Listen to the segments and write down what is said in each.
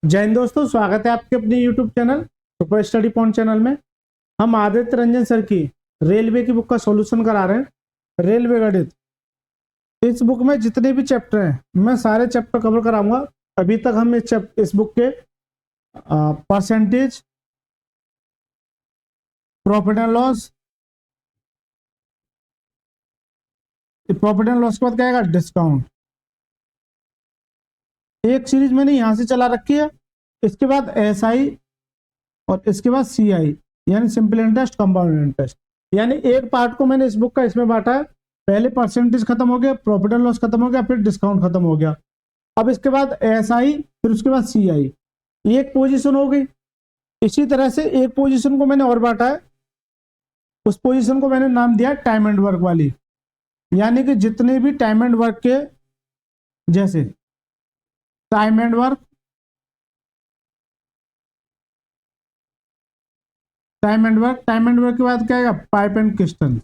जय हिंद दोस्तों, स्वागत है आपके अपने YouTube channel super study point channel में। हम आदित्य रंजन सर की रेलवे की बुक का सॉल्यूशन करा रहे हैं, रेलवे गणित। इस बुक में जितने भी चैप्टर हैं मैं सारे चैप्टर कवर कराऊंगा। अभी तक हम इस बुक के percentage, profit and loss, profit and loss के बाद क्या आएगा, डिस्काउंट। एक सीरीज मैंने यहां से चला रखी है, इसके बाद SI और इसके बाद CI यानी सिंपल इंटरेस्ट, कंपाउंड इंटरेस्ट। यानी एक पार्ट को मैंने इस बुक का इसमें बांटा है। पहले परसेंटेज खत्म हो गया, प्रॉफिट एंड लॉस खत्म हो गया, फिर डिस्काउंट खत्म हो गया। अब इसके बाद SI, फिर उसके बाद CI, एक पोजीशन हो गई। इसी तरह से एक पोजीशन को मैंने और बांटा है, उस पोजीशन को मैंने नाम दिया टाइम एंड वर्क वाली। यानी कि जितने भी टाइम एंड वर्क के, जैसे time and work, time and work, time and work के बाद क्या आएगा, पाइप एंड क्रिस्टल।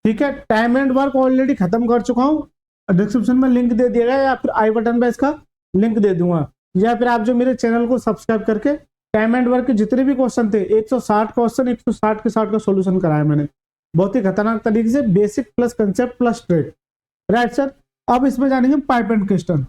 ठीक है, टाइम एंड वर्क ऑलरेडी खत्म कर चुका हूं। डिस्क्रिप्शन में लिंक दे दिया गया या फिर आई बटन पे इसका लिंक दे दूंगा, या फिर आप जो मेरे चैनल को सब्सक्राइब करके टाइम एंड वर्क के जितने भी क्वेश्चन थे 160 क्वेश्चन 160 के 60 का सॉल्यूशन कराया मैंने, बहुत ही खतरनाक तरीके से, basic plus concept plus trick. Right sir. अब इसमें जानेंगे पाइप एंड क्रिस्टल।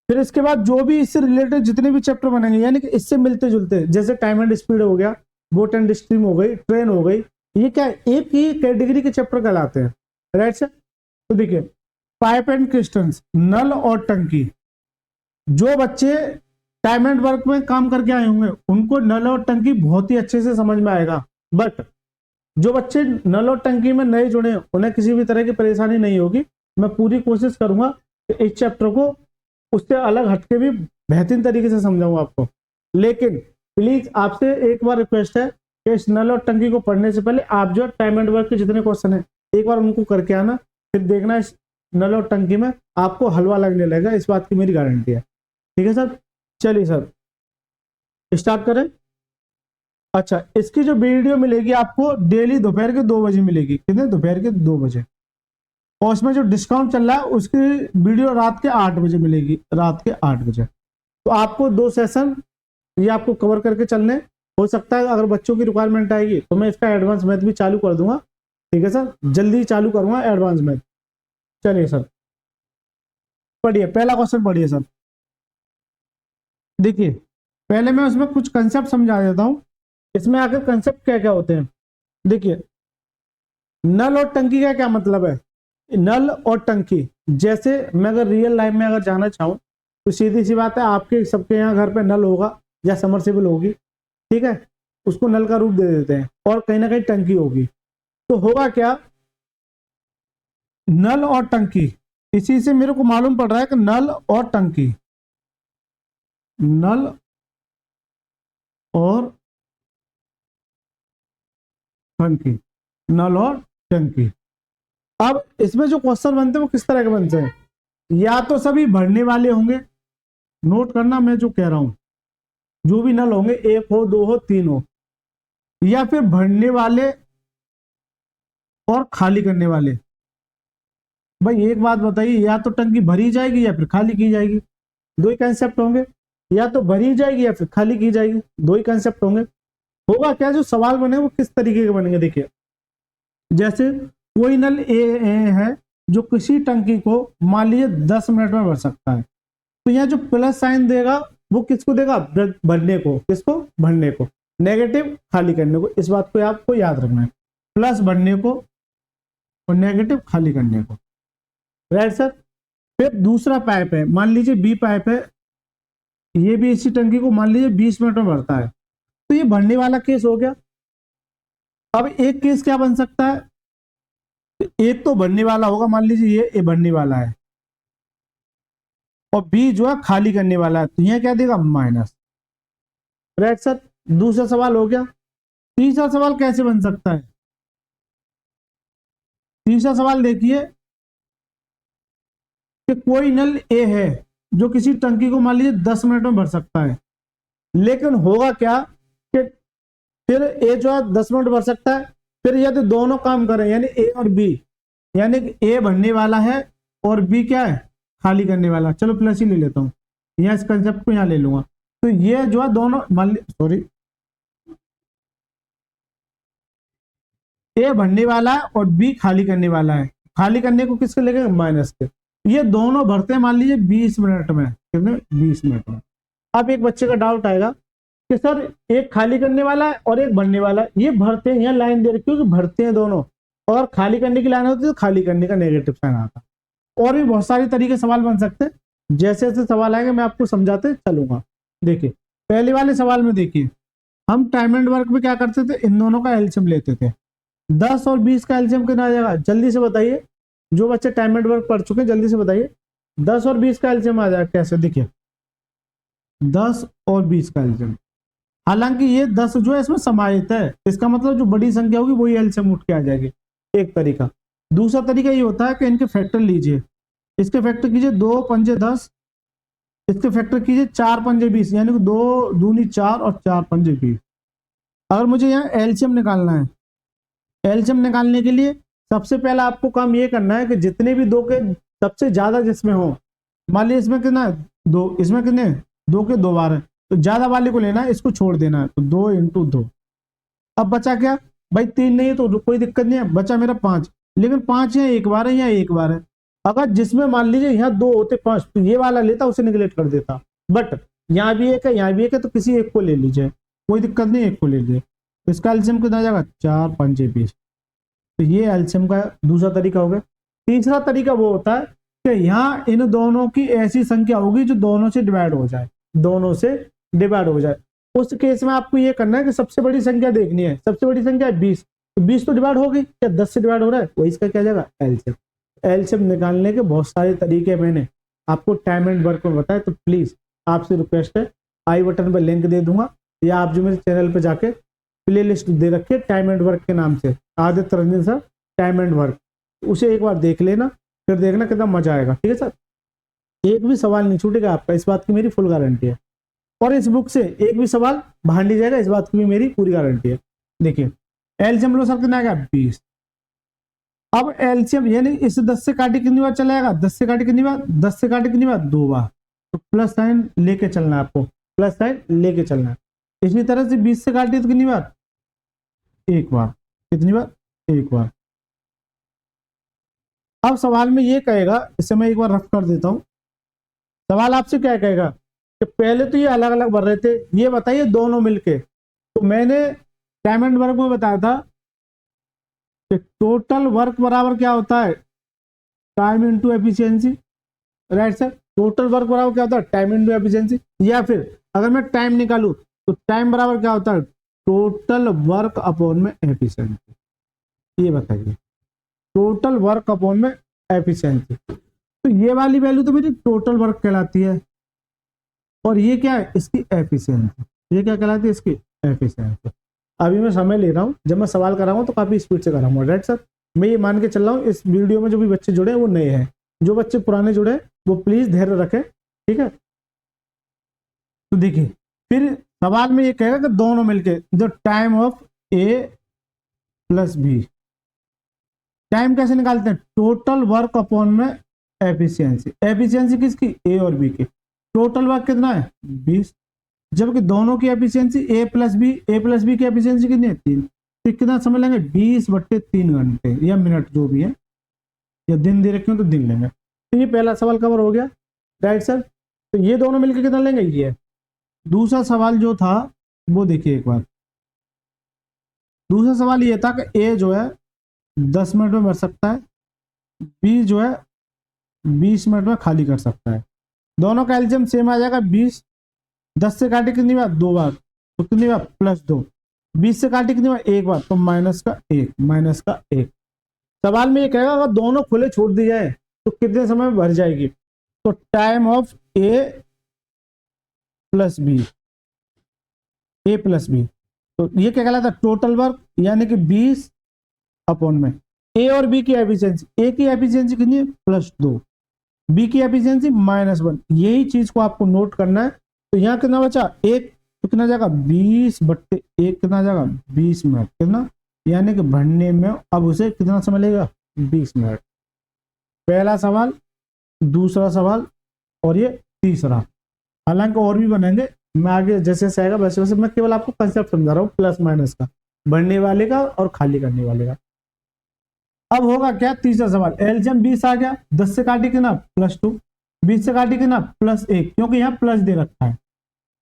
फिर इसके बाद जो भी इससे रिलेटेड जितने भी चैप्टर बनेंगे, यानी कि इससे मिलते जुलते, जैसे टाइम एंड स्पीड हो गया, बोट एंड स्ट्रीम हो गई, ट्रेन हो गई, ये क्या एक ही कैटेगरी के चैप्टर कहलाते हैं। Right sir. तो देखिए, पाइप एंड क्रिस्टल्स, नल और टंकी। जो बच्चे टाइम एंड वर्क में काम करके आए होंगे उनको नल और टंकी बहुत ही अच्छे से समझ में आएगा। बट जो बच्चे नल और टंकी में नए जुड़े हैं उन्हें किसी भी तरह की परेशानी नहीं होगी। मैं पूरी कोशिश करूंगा कि इस चैप्टर को उससे अलग हटके भी बेहतरीन तरीके से समझाऊंगा आपको। लेकिन प्लीज आपसे एक बार रिक्वेस्ट है कि इस नल और टंकी को पढ़ने से पहले आप जो टाइम एंड वर्क के जितने क्वेश्चन है एक बार उनको करके आना, फिर देखना इस नल और टंकी में आपको हलवा लगने लगेगा, इस बात की मेरी गारंटी है। ठीक है सर, चलिए सर स्टार्ट करें। अच्छा, इसकी जो वीडियो मिलेगी आपको डेली दोपहर के 2 बजे मिलेगी। कितने? दोपहर के 2 बजे। और उसमें जो डिस्काउंट चल रहा है उसकी वीडियो रात के 8 बजे मिलेगी, रात के 8 बजे। तो आपको 2 सेशन ये आपको कवर करके चलने। हो सकता है अगर बच्चों की रिक्वायरमेंट आएगी तो मैं इसका एडवांस मैथ भी चालू कर दूंगा। ठीक है सर, जल्दी चालू करूंगा एडवांस मैथ। चलिए सर पढ़िए, पहला क्वेश्चन पढ़िए सर। देखिए, पहले मैं उसमें कुछ कंसेप्ट समझा देता हूं, इसमें आकर कंसेप्ट क्या क्या होते हैं। देखिए, नल और टंकी का क्या मतलब है। नल और टंकी, जैसे मैं अगर रियल लाइफ में अगर जाना चाहूं तो सीधी सी बात है, आपके सबके यहाँ घर पे नल होगा या समरसेबल होगी। ठीक है, उसको नल का रूप दे देते हैं, और कहीं ना कहीं टंकी होगी। तो होगा क्या, नल और टंकी, इसी से मेरे को मालूम पड़ रहा है कि नल और टंकी, नल और टंकी, नल और टंकी। अब इसमें जो क्वेश्चन बनते हैं वो किस तरह के बनते हैं, या तो सभी भरने वाले होंगे, नोट करना मैं जो कह रहा हूं, जो भी नल होंगे, 1 हो 2 हो 3 हो, या फिर भरने वाले और खाली करने वाले। भाई एक बात बताइए, या तो टंकी भरी जाएगी या फिर खाली की जाएगी, दो ही कंसेप्ट होंगे। या तो भरी जाएगी या फिर खाली की जाएगी, दो ही कंसेप्ट होंगे। होगा क्या, जो सवाल बने वो किस तरीके के बनेंगे। देखिए, जैसे कोई नल ए है जो किसी टंकी को मान लीजिए 10 मिनट में भर सकता है, तो यहाँ जो प्लस साइन देगा वो किसको देगा, भरने को। किसको? भरने को। नेगेटिव खाली करने को। इस बात को आपको याद रखना है, प्लस भरने को और नेगेटिव खाली करने को। Right sir. फिर दूसरा पाइप है, मान लीजिए बी पाइप है, ये भी इसी टंकी को मान लीजिए 20 मिनट में भरता है, तो ये भरने वाला केस हो गया। अब एक केस क्या बन सकता है, एक तो भरने वाला होगा, मान लीजिए ये भरने वाला है और बी जो है खाली करने वाला है, तो यह क्या देगा, माइनस। राइट सर, दूसरा सवाल हो गया। तीसरा सवाल कैसे बन सकता है, तीसरा सवाल देखिए कि कोई नल ए है जो किसी टंकी को मान लीजिए 10 मिनट में भर सकता है, लेकिन होगा क्या कि फिर ए जो है 10 मिनट भर सकता है, फिर यदि दोनों काम करें यानी ए और बी, यानी कि ए भरने वाला है और बी क्या है, खाली करने वाला। चलो प्लस ही ले लेता हूँ, यहाँ इस कंसेप्ट को यहाँ ले लूंगा। तो ये जो है दोनों मान ली, सॉरी, ए भरने वाला है और बी खाली करने वाला है। खाली करने को किसके लेके, माइनस के। ये दोनों भरते हैं मान लीजिए 20 मिनट में, कितने, 20 मिनट में। अब एक बच्चे का डाउट आएगा कि सर एक खाली करने वाला है और एक भरने वाला है, ये भरते हैं, यहाँ लाइन दे रखी है कि भरते हैं दोनों, और खाली करने की लाइन होती है तो खाली करने का नेगेटिव साइन आता। और भी बहुत सारे तरीके सवाल बन सकते हैं, जैसे जैसे सवाल आएंगे मैं आपको समझाते चलूंगा। देखिए पहले वाले सवाल में देखिए, हम टाइम एंड वर्क में क्या करते थे, इन दोनों का एलसीएम लेते थे। 10 और 20 का एलसीएम कितना आ जाएगा, जल्दी से बताइए, जो बच्चे टाइम एंड वर्क पढ़ चुके हैं जल्दी से बताइए। 10 और 20 का एलसीएम आ जाएगा कैसे, देखिए 10 और 20 का एलसीएम। हालांकि ये 10 जो है इसमें समाहित है, इसका मतलब जो बड़ी संख्या होगी वही एलसीएम उठ के आ जाएगी, एक तरीका। दूसरा तरीका ये होता है कि इनके फैक्टर लीजिए, इसके फैक्टर कीजिए 2 पंजे 10, इसके फैक्टर कीजिए 4 पंजे 20, यानी कि 2 दूनी 4 और 4 पंजे 20। अगर मुझे यहाँ एलसीएम निकालना है, एलसीएम निकालने के लिए सबसे पहला आपको काम ये करना है कि जितने भी दो के सबसे ज्यादा जिसमें हो, मान लीजिए इसमें कितना है 2, इसमें कितने 2 के 2 बार है, तो ज्यादा वाले को लेना है, इसको छोड़ देना है, तो 2 इंटू 2। अब बचा क्या भाई, 3 नहीं है तो कोई दिक्कत नहीं है, बचा मेरा 5, लेकिन 5 यहाँ एक बार है, यहाँ एक बार है। अगर जिसमें मान लीजिए यहाँ 2 होते 5, तो ये वाला लेता, उसे निगलेक्ट कर देता। बट यहाँ भी एक है, यहाँ भी एक है, तो किसी एक को ले लीजिए, कोई दिक्कत नहीं, एक को ले लीजिए। तो इसका एलसीएम कितना जाएगा, 4 पंजे 20। तो ये एलसीएम का दूसरा तरीका हो गया। तीसरा तरीका वो होता है कि यहाँ इन दोनों की ऐसी संख्या होगी जो दोनों से डिवाइड हो जाए, दोनों से डिवाइड हो जाए। उस केस में आपको ये करना है कि सबसे बड़ी संख्या देखनी है, सबसे बड़ी संख्या है 20, तो 20 तो डिवाइड होगी, क्या 10 से डिवाइड हो रहा है, वही इसका क्या जाएगा, एलसीएम। एलसीएम निकालने के बहुत सारे तरीके मैंने आपको टाइम एंड वर्क में बताया, तो प्लीज आपसे रिक्वेस्ट है, आई बटन पर लिंक दे दूंगा, या आप जो मेरे चैनल पर जाके प्ले लिस्ट दे रखे टाइम एंड वर्क के नाम से, Aditya Ranjan sir time and work, उसे एक बार देख लेना, फिर देखना कितना मजा आएगा। ठीक है सर, एक भी सवाल नहीं छूटेगा आपका, इस बात की मेरी फुल गारंटी है। और इस बुक से एक भी सवाल बाहर नहीं जाएगा, इस बात की भी मेरी पूरी गारंटी है। देखिए एलसीएम लो सर कितना आएगा, 20। अब एलसीएम यानी इस 10 से काटे कितनी बार चला जाएगा, 10 से काटे कितनी बार, 10 से काटे कितनी बार, 2 बार, तो प्लस साइन लेके चलना है आपको, प्लस साइन लेके चलना है। इसी तरह से 20 से काटे तो कितनी बार, 1 बार, कितनी बार, 1 बार। अब सवाल में ये कहेगा, इसे मैं एक बार रफ कर देता हूं, सवाल आपसे क्या कहेगा कि पहले तो ये अलग अलग भर रहे थे, ये बताइए दोनों मिलके। तो मैंने टाइम एंड वर्क में बताया था कि टोटल वर्क बराबर क्या होता है, time into efficiency, right sir. Total work बराबर क्या होता है, टाइम इनटू एफिशिएंसी। या फिर अगर मैं टाइम निकालूं तो टाइम बराबर क्या होता है, टोटल वर्क अपॉन में एफिशिएंसी। ये बताइए, टोटल वर्क अपॉन में एफिशिएंसी, तो ये वाली वैल्यू तो मेरी टोटल वर्क कहलाती है, और ये क्या है, इसकी एफिशिएंसी। ये क्या कहलाती है, इसकी एफिशिएंसी। अभी मैं समय ले रहा हूँ, जब मैं सवाल कराऊंगा तो काफी स्पीड से कराऊंगा, राइट सर। मैं ये मान के चल रहा हूँ इस वीडियो में जो भी बच्चे जुड़े हैं वो नए हैं, जो बच्चे पुराने जुड़े हैं वो प्लीज धैर्य रखें, ठीक है। तो देखिए फिर सवाल में ये कहेगा कि दोनों मिलके the time of A plus B, time कैसे निकालते हैं, टोटल वर्क अपॉन में एफिशिएंसी। एफिशिएंसी किसकी, ए और बी की। टोटल वर्क कितना है, 20, जबकि दोनों की एफिशिएंसी ए प्लस बी की एफिशिएंसी कितनी है, 3। तो कितना समय लेंगे, 20/3 घंटे या मिनट जो भी है, या दिन दे रखे हो तो दिन लेंगे। तो ये पहला सवाल कवर हो गया, राइट सर। तो ये दोनों मिलकर कितना लेंगे, ये। दूसरा सवाल जो था वो देखिए एक बार, दूसरा सवाल ये था कि ए जो है 10 मिनट में भर सकता है, बी जो है 20 मिनट में खाली कर सकता है। दोनों का एलसीएम सेम आ जाएगा 20। 10 से काटे कितनी बार, 2 बार, तो कितनी बार, +2। 20 से काटे कितनी बार, 1 बार, तो -1। सवाल में ये कहेगा अगर दोनों खुले छोड़ दिए जाए तो कितने समय में भर जाएगी, तो time of A plus B, तो ये क्या कहलाता है, टोटल वर्क, यानी कि 20 अपॉन में ए और बी की एफिशिएंसी। ए की एफिशिएंसी कितनी है, +2, बी की एफिशिएंसी -1। यही चीज को आपको नोट करना है। तो यहाँ कितना बचा, 1, तो कितना जाएगा, 20/1 कितना जाएगा, 20 मिनट, कितना, यानी कि भरने में अब उसे कितना समय लगेगा, 20 मिनट। पहला सवाल, दूसरा सवाल और ये तीसरा। हालांकि और भी बनेंगे, मैं आगे जैसे जैसे आएगा वैसे वैसे, मैं केवल आपको कंसेप्ट समझा रहा हूँ प्लस माइनस का, भरने वाले का और खाली करने वाले का। अब होगा क्या, तीसरा सवाल, एलसीएम 20 आ गया, 10 से काटे कितना +2, 20 से काटे कितना +1, क्योंकि यहाँ प्लस दे रखा है।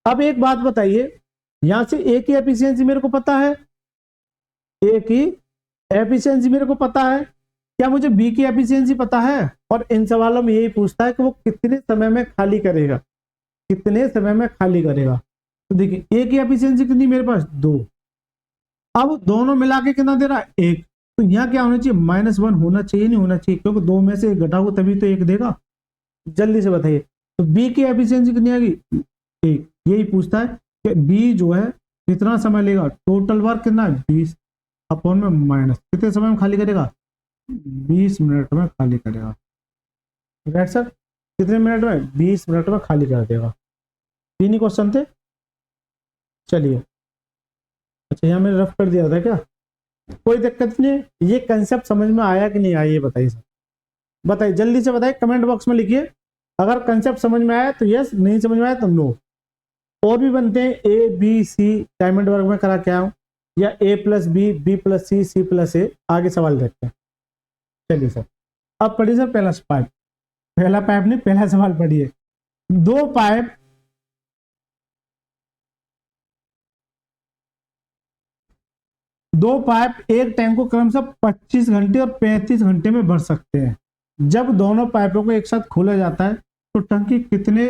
अब एक बात बताइए, यहां से ए की एफिशिएंसी मेरे को पता है, ए की एफिशिएंसी मेरे को पता है, क्या मुझे बी की एफिशिएंसी पता है? और इन सवालों में यही पूछता है कि वो कितने समय में खाली करेगा, कितने समय में खाली करेगा। तो देखिए ए की एफिशिएंसी कितनी मेरे पास 2, अब दोनों मिला के कितना दे रहा है 1, तो यहाँ क्या होना चाहिए -1 होना चाहिए, नहीं होना चाहिए, क्योंकि 2 में से 1 घटाओगे तभी तो 1 देगा। जल्दी से बताइए, तो बी की एफिशिएंसी कितनी आएगी 1, यही पूछता है कि बी जो है कितना समय लेगा, टोटल वर्क कितना है 20 अपॉन में माइनस कितने समय में खाली करेगा 20 मिनट में खाली करेगा। राइट सर, कितने मिनट में 20 मिनट में खाली कर देगा। तीन ही क्वेश्चन थे। चलिए, अच्छा यहाँ मैंने रफ कर दिया था क्या, कोई दिक्कत नहीं है। ये कंसेप्ट समझ में आया कि नहीं आया ये बताइए सर, बताइए जल्दी से बताइए, कमेंट बॉक्स में लिखिए। अगर कंसेप्ट समझ में आया तो यस, नहीं समझ में आया तो नो। और भी बनते हैं, A B C diamond work में करा के आऊं, या A+B, B+C, C+A। आगे सवाल देखते हैं। चलिए सर, अब पढ़िए सर पहला पाइप, पहला पाइप नहीं पहला सवाल पढ़िए। दो पाइप एक टैंक को क्रमशः 25 घंटे और 35 घंटे में भर सकते हैं। जब दोनों पाइपों को एक साथ खोला जाता है तो टंकी कितने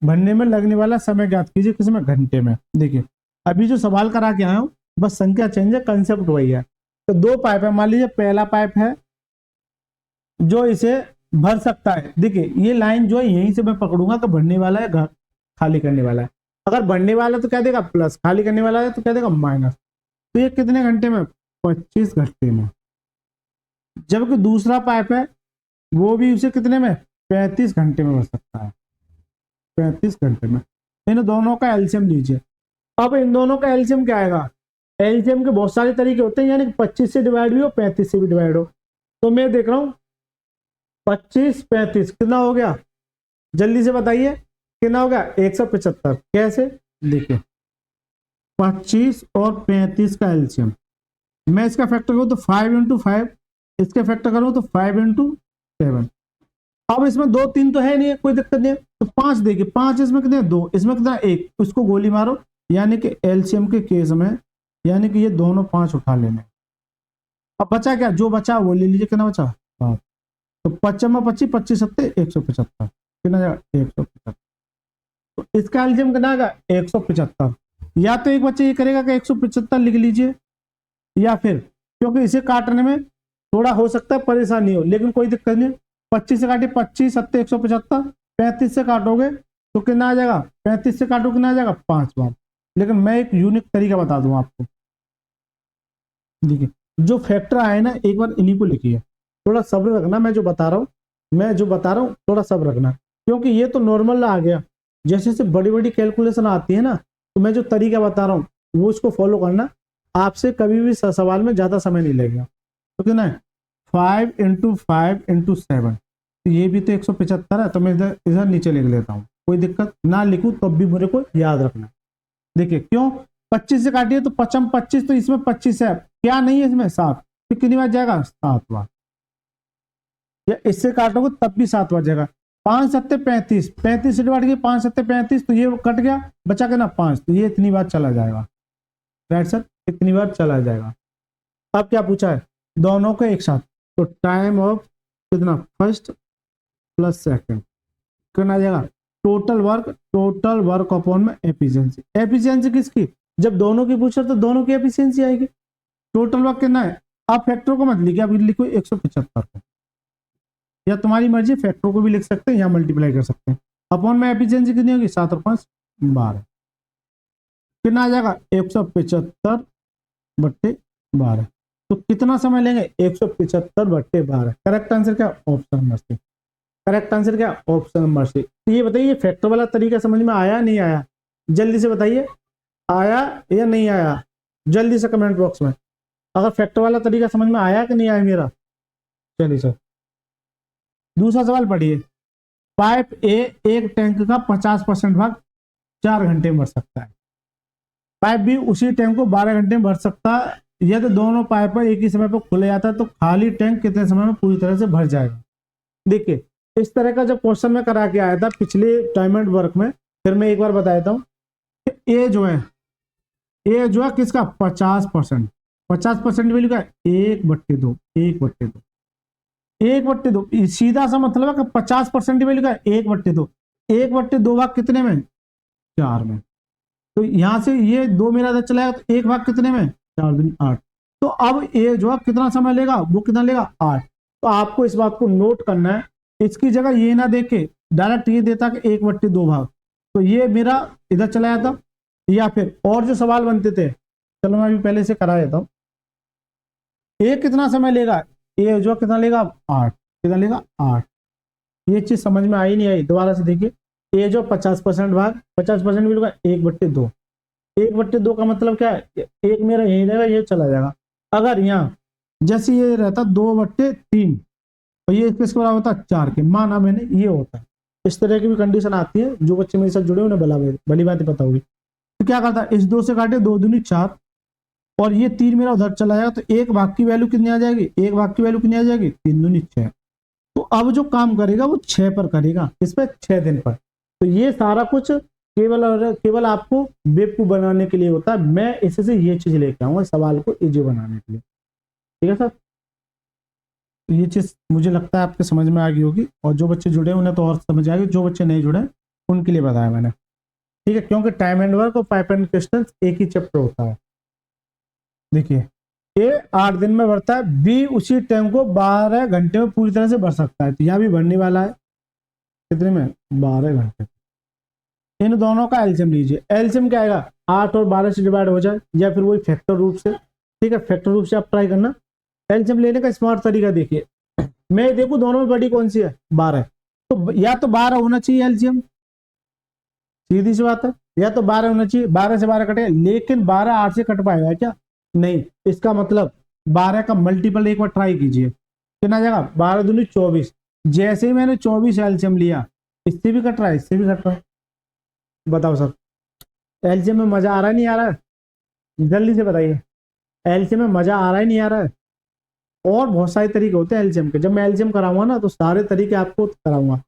भरने में लगने वाला समय ज्ञात कीजिए, किसमें घंटे में। देखिए अभी जो सवाल करा के आया हूं बस संख्या चेंज है, कंसेप्ट वही है। तो दो पाइप है, मान लीजिए पहला पाइप है जो इसे भर सकता है। देखिए ये लाइन जो है यहीं से मैं पकड़ूंगा तो भरने वाला है, खाली करने वाला है। अगर भरने वाला है तो क्या देगा प्लस, खाली करने वाला है तो क्या देगा माइनस। तो ये कितने घंटे में 25 घंटे में। जबकि दूसरा पाइप है वो भी उसे कितने में 35 घंटे में भर सकता है, 35 घंटे में। इन दोनों का एलसीएम लीजिए। अब इन दोनों का एलसीएम क्या आएगा, एलसीएम के बहुत सारे तरीके होते हैं, यानी 25 से डिवाइड भी हो 35 से भी डिवाइड हो। तो मैं देख रहा हूं 25 35 कितना हो गया, जल्दी से बताइए कितना हो गया 175। कैसे, देखिए 25 और 35 का एलसीएम, मैं इसका फैक्टर करूं तो 5 × 5, इसके फैक्टर करूं तो 5 × 7। अब इसमें 2 3 तो है नहीं है, कोई दिक्कत नहीं है, तो 5 देखिए 5 इसमें कितने 2, इसमें कितना 1, उसको गोली मारो, यानी कि एलसीएम के केस में यानी कि ये दोनों 5 उठा लेने। अब बचा क्या, जो बचा वो ले लीजिए, कितना बचा 5, तो 25 में 25 25 सत्ते 175, कितना जाएगा 175। तो इसका एलसीएम कितना आएगा 175। या तो एक बच्चे ये करेगा कि 175 लिख लीजिए, या फिर क्योंकि इसे काटने में थोड़ा हो सकता है परेशानी हो, लेकिन कोई दिक्कत नहीं। 25 से काटे 25 सत्ते 175, 35 से काटोगे तो कितना आ जाएगा, 35 से काटो कितना आ जाएगा 5 बार। लेकिन मैं एक यूनिक तरीका बता दूं आपको, देखिए जो फैक्टर आए ना एक बार इन्हीं को लिखिए, थोड़ा सब्र रखना, मैं जो बता रहा हूँ थोड़ा सब्र रखना, क्योंकि ये तो नॉर्मल आ गया। जैसे जैसे बड़ी बड़ी कैलकुलेशन आती है ना, तो मैं जो तरीका बता रहा हूँ वो इसको फॉलो करना, आपसे कभी भी सवाल में ज्यादा समय नहीं लगेगा। तो कितना है 5 × 5 × 7, तो ये भी तो 175 है, तो मैं इधर नीचे लिख लेता हूँ, कोई दिक्कत ना लिखूं तब भी मेरे को याद रखना। देखिए क्यों 25 से काटिए तो 55 25, तो इसमें 25 है, क्या नहीं है इसमें 7, तो कितनी बार जाएगा 7 बार, या इससे काटोगे तब भी 7 बार जाएगा। 5 सत्ते 35, 35 से डिवाइड किया 5 सत्ते 35, तो ये कट गया, बचा के ना 5, तो ये इतनी बार चला जाएगा। राइट सर, इतनी बार चला जाएगा। अब क्या पूछा है, दोनों को एक साथ, तो टाइम ऑफ कितना फर्स्ट प्लस सेकंड कितना आ जाएगा, टोटल वर्क अपॉन में एफिशिएंसी। एफिशिएंसी किसकी, जब दोनों की पूछा तो दोनों की एफिशिएंसी आएगी। टोटल वर्क कितना है, आप फैक्टर को मत लिखिए, आप लिखो 175 को, या तुम्हारी मर्जी फैक्टर को भी लिख सकते हैं या मल्टीप्लाई कर सकते हैं। अपॉन में एफिशिएंसी कितनी होगी 7 और 5 12, कितना आ जाएगा 175/12। तो कितना समय लेंगे 175/12। करेक्ट आंसर क्या, option number C. Correct answer क्या, ऑप्शन नंबर सी। तो ये बताइए फैक्टर वाला तरीका समझ में आया नहीं आया, जल्दी से बताइए, आया या नहीं आया, जल्दी से कमेंट बॉक्स में। अगर फैक्टर वाला तरीका समझ में आया कि नहीं आया मेरा, चलिए सर, दूसरा सवाल पढ़िए। पाइप ए एक टैंक का 50% भाग 4 घंटे में भर सकता है। पाइप बी उसी टैंक को 12 घंटे में भर सकता है। यदि दोनों पाइप एक ही समय पर खुले जाता है तो खाली टैंक कितने समय में पूरी तरह से भर जाएगा। देखिए, इस तरह का जब क्वेश्चन में करा के आया था पिछले टाइम एंड वर्क में, फिर मैं एक बार बता देता हूँ। ए जो है किसका 50%, 50% वैल्यू का 1/2, 1/2, 1/2। सीधा सा मतलब है कि 50% वैल्यू का 1/2, 1/2 भाग कितने में 4 में। तो यहां से ये 2 मेरा इधर चला जाएगा तो 1 भाग कितने में 4 दूनी 8। तो अब ए जो है कितना समय लेगा, वो कितना लेगा 8। तो आपको इस बात को नोट करना है, इसकी जगह ये ना देखे डायरेक्ट ये देता कि 1/2 भाग, तो ये मेरा इधर चला जाता। या फिर और जो सवाल बनते थे, चलो मैं अभी पहले से करा देता हूँ। ए कितना समय लेगा, ए जो कितना लेगा 8, कितना लेगा 8। ये चीज समझ में आई नहीं आई, दोबारा से देखिए। ए जो 50% भाग 50% मिलेगा 1/2, 1/2 का मतलब क्या है, एक मेरा यही रहेगा, ये चला जाएगा। अगर यहाँ जैसे ये रहता 2/3 और ये किसके बराबर होता 4 के, माना मैंने ये होता है। इस तरह की भी कंडीशन आती है, जो बच्चे मेरे साथ जुड़े उन्हें भली बात पता होगी। तो क्या करता है, इस 2 से काटे 2 दूनी 4 और ये 3 मेरा उधर चला जाएगा, तो 1 भाग की वैल्यू कितनी आ जाएगी, 1 भाग की वैल्यू कितनी आ जाएगी 3 दूनी 6। तो अब जो काम करेगा वो 6 पर करेगा, इस पर 6 दिन पर। तो ये सारा कुछ केवल और केवल आपको बेवकूफ बनाने के लिए होता है। मैं इसी से ये चीज लेके आऊंगा सवाल को इजी बनाने के लिए। ठीक है सर, तो ये चीज मुझे लगता है आपके समझ में आ गई होगी, और जो बच्चे जुड़े उन्हें तो और समझ आएगी, जो बच्चे नहीं जुड़े उनके लिए बताया मैंने। ठीक है, क्योंकि टाइम एंड वर्क और पाइप एंड क्वेश्चन एक ही चैप्टर होता है। देखिए, ए 8 दिन में भरता है, बी उसी टाइम को 12 घंटे में पूरी तरह से भर सकता है। तो यहाँ भी भरने वाला है कितने में 12 घंटे। इन दोनों का एलसीएम लीजिए। एलसीएम क्या आएगा, 8 और 12 से डिवाइड हो जाए, या फिर वही फैक्टर रूप से। ठीक है, फैक्टर रूप से आप ट्राई करना। एलसीएम लेने का स्मार्ट तरीका देखिए, मैं देखूं दोनों में बड़ी कौन सी है 12, तो या तो 12 होना चाहिए एलसीएम, सीधी सी बात है, या तो 12 होना चाहिए। 12 से 12 कटे, लेकिन 12 8 से कट पाएगा क्या, नहीं। इसका मतलब 12 का मल्टीपल एक बार ट्राई कीजिए, कितना जाएगा 12 दूनी 24। जैसे ही मैंने 24 एलसीएम लिया, इससे भी कट रहा है, इससे भी कट रहा है। बताओ सर, एलसीएम में मजा आ रहा है नहीं आ रहा है, जल्दी से बताइए। एलसीएम में मजा आ रहा है नहीं आ रहा है। और बहुत सारे तरीके होते हैं एलसीएम के। जब मैं एलसीएम कराऊंगा ना, तो सारे तरीके आपको कराऊंगा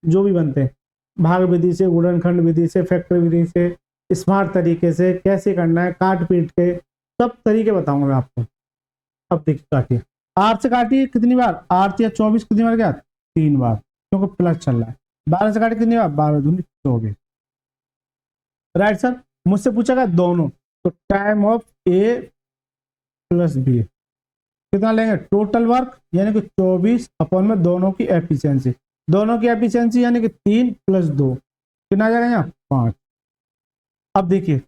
जो भी बनते हैं, भाग विधि से, गुणनखंड विधि से, फैक्टर विधि से, स्मार्ट तरीके से, कैसे करना है, काट पीट के, सब तरीके बताऊंगा मैं आपको। अब देखिए, काटिए 8 से काटिए कितनी बार, 8 या 24 कितनी बार गया 3 बार, क्योंकि प्लस चल रहा है। 12 से काटिए कितनी बार, 12 दूनी 24। राइट सर, मुझसे पूछा गया दोनों, तो time of A plus B कितना लेंगे, टोटल वर्क यानी कि 24 अपॉन में दोनों की एफिशिएंसी। दोनों की एफिशिएंसी यानी कि 3 + 2 कितना आ जाएगा यहाँ 5। अब देखिए,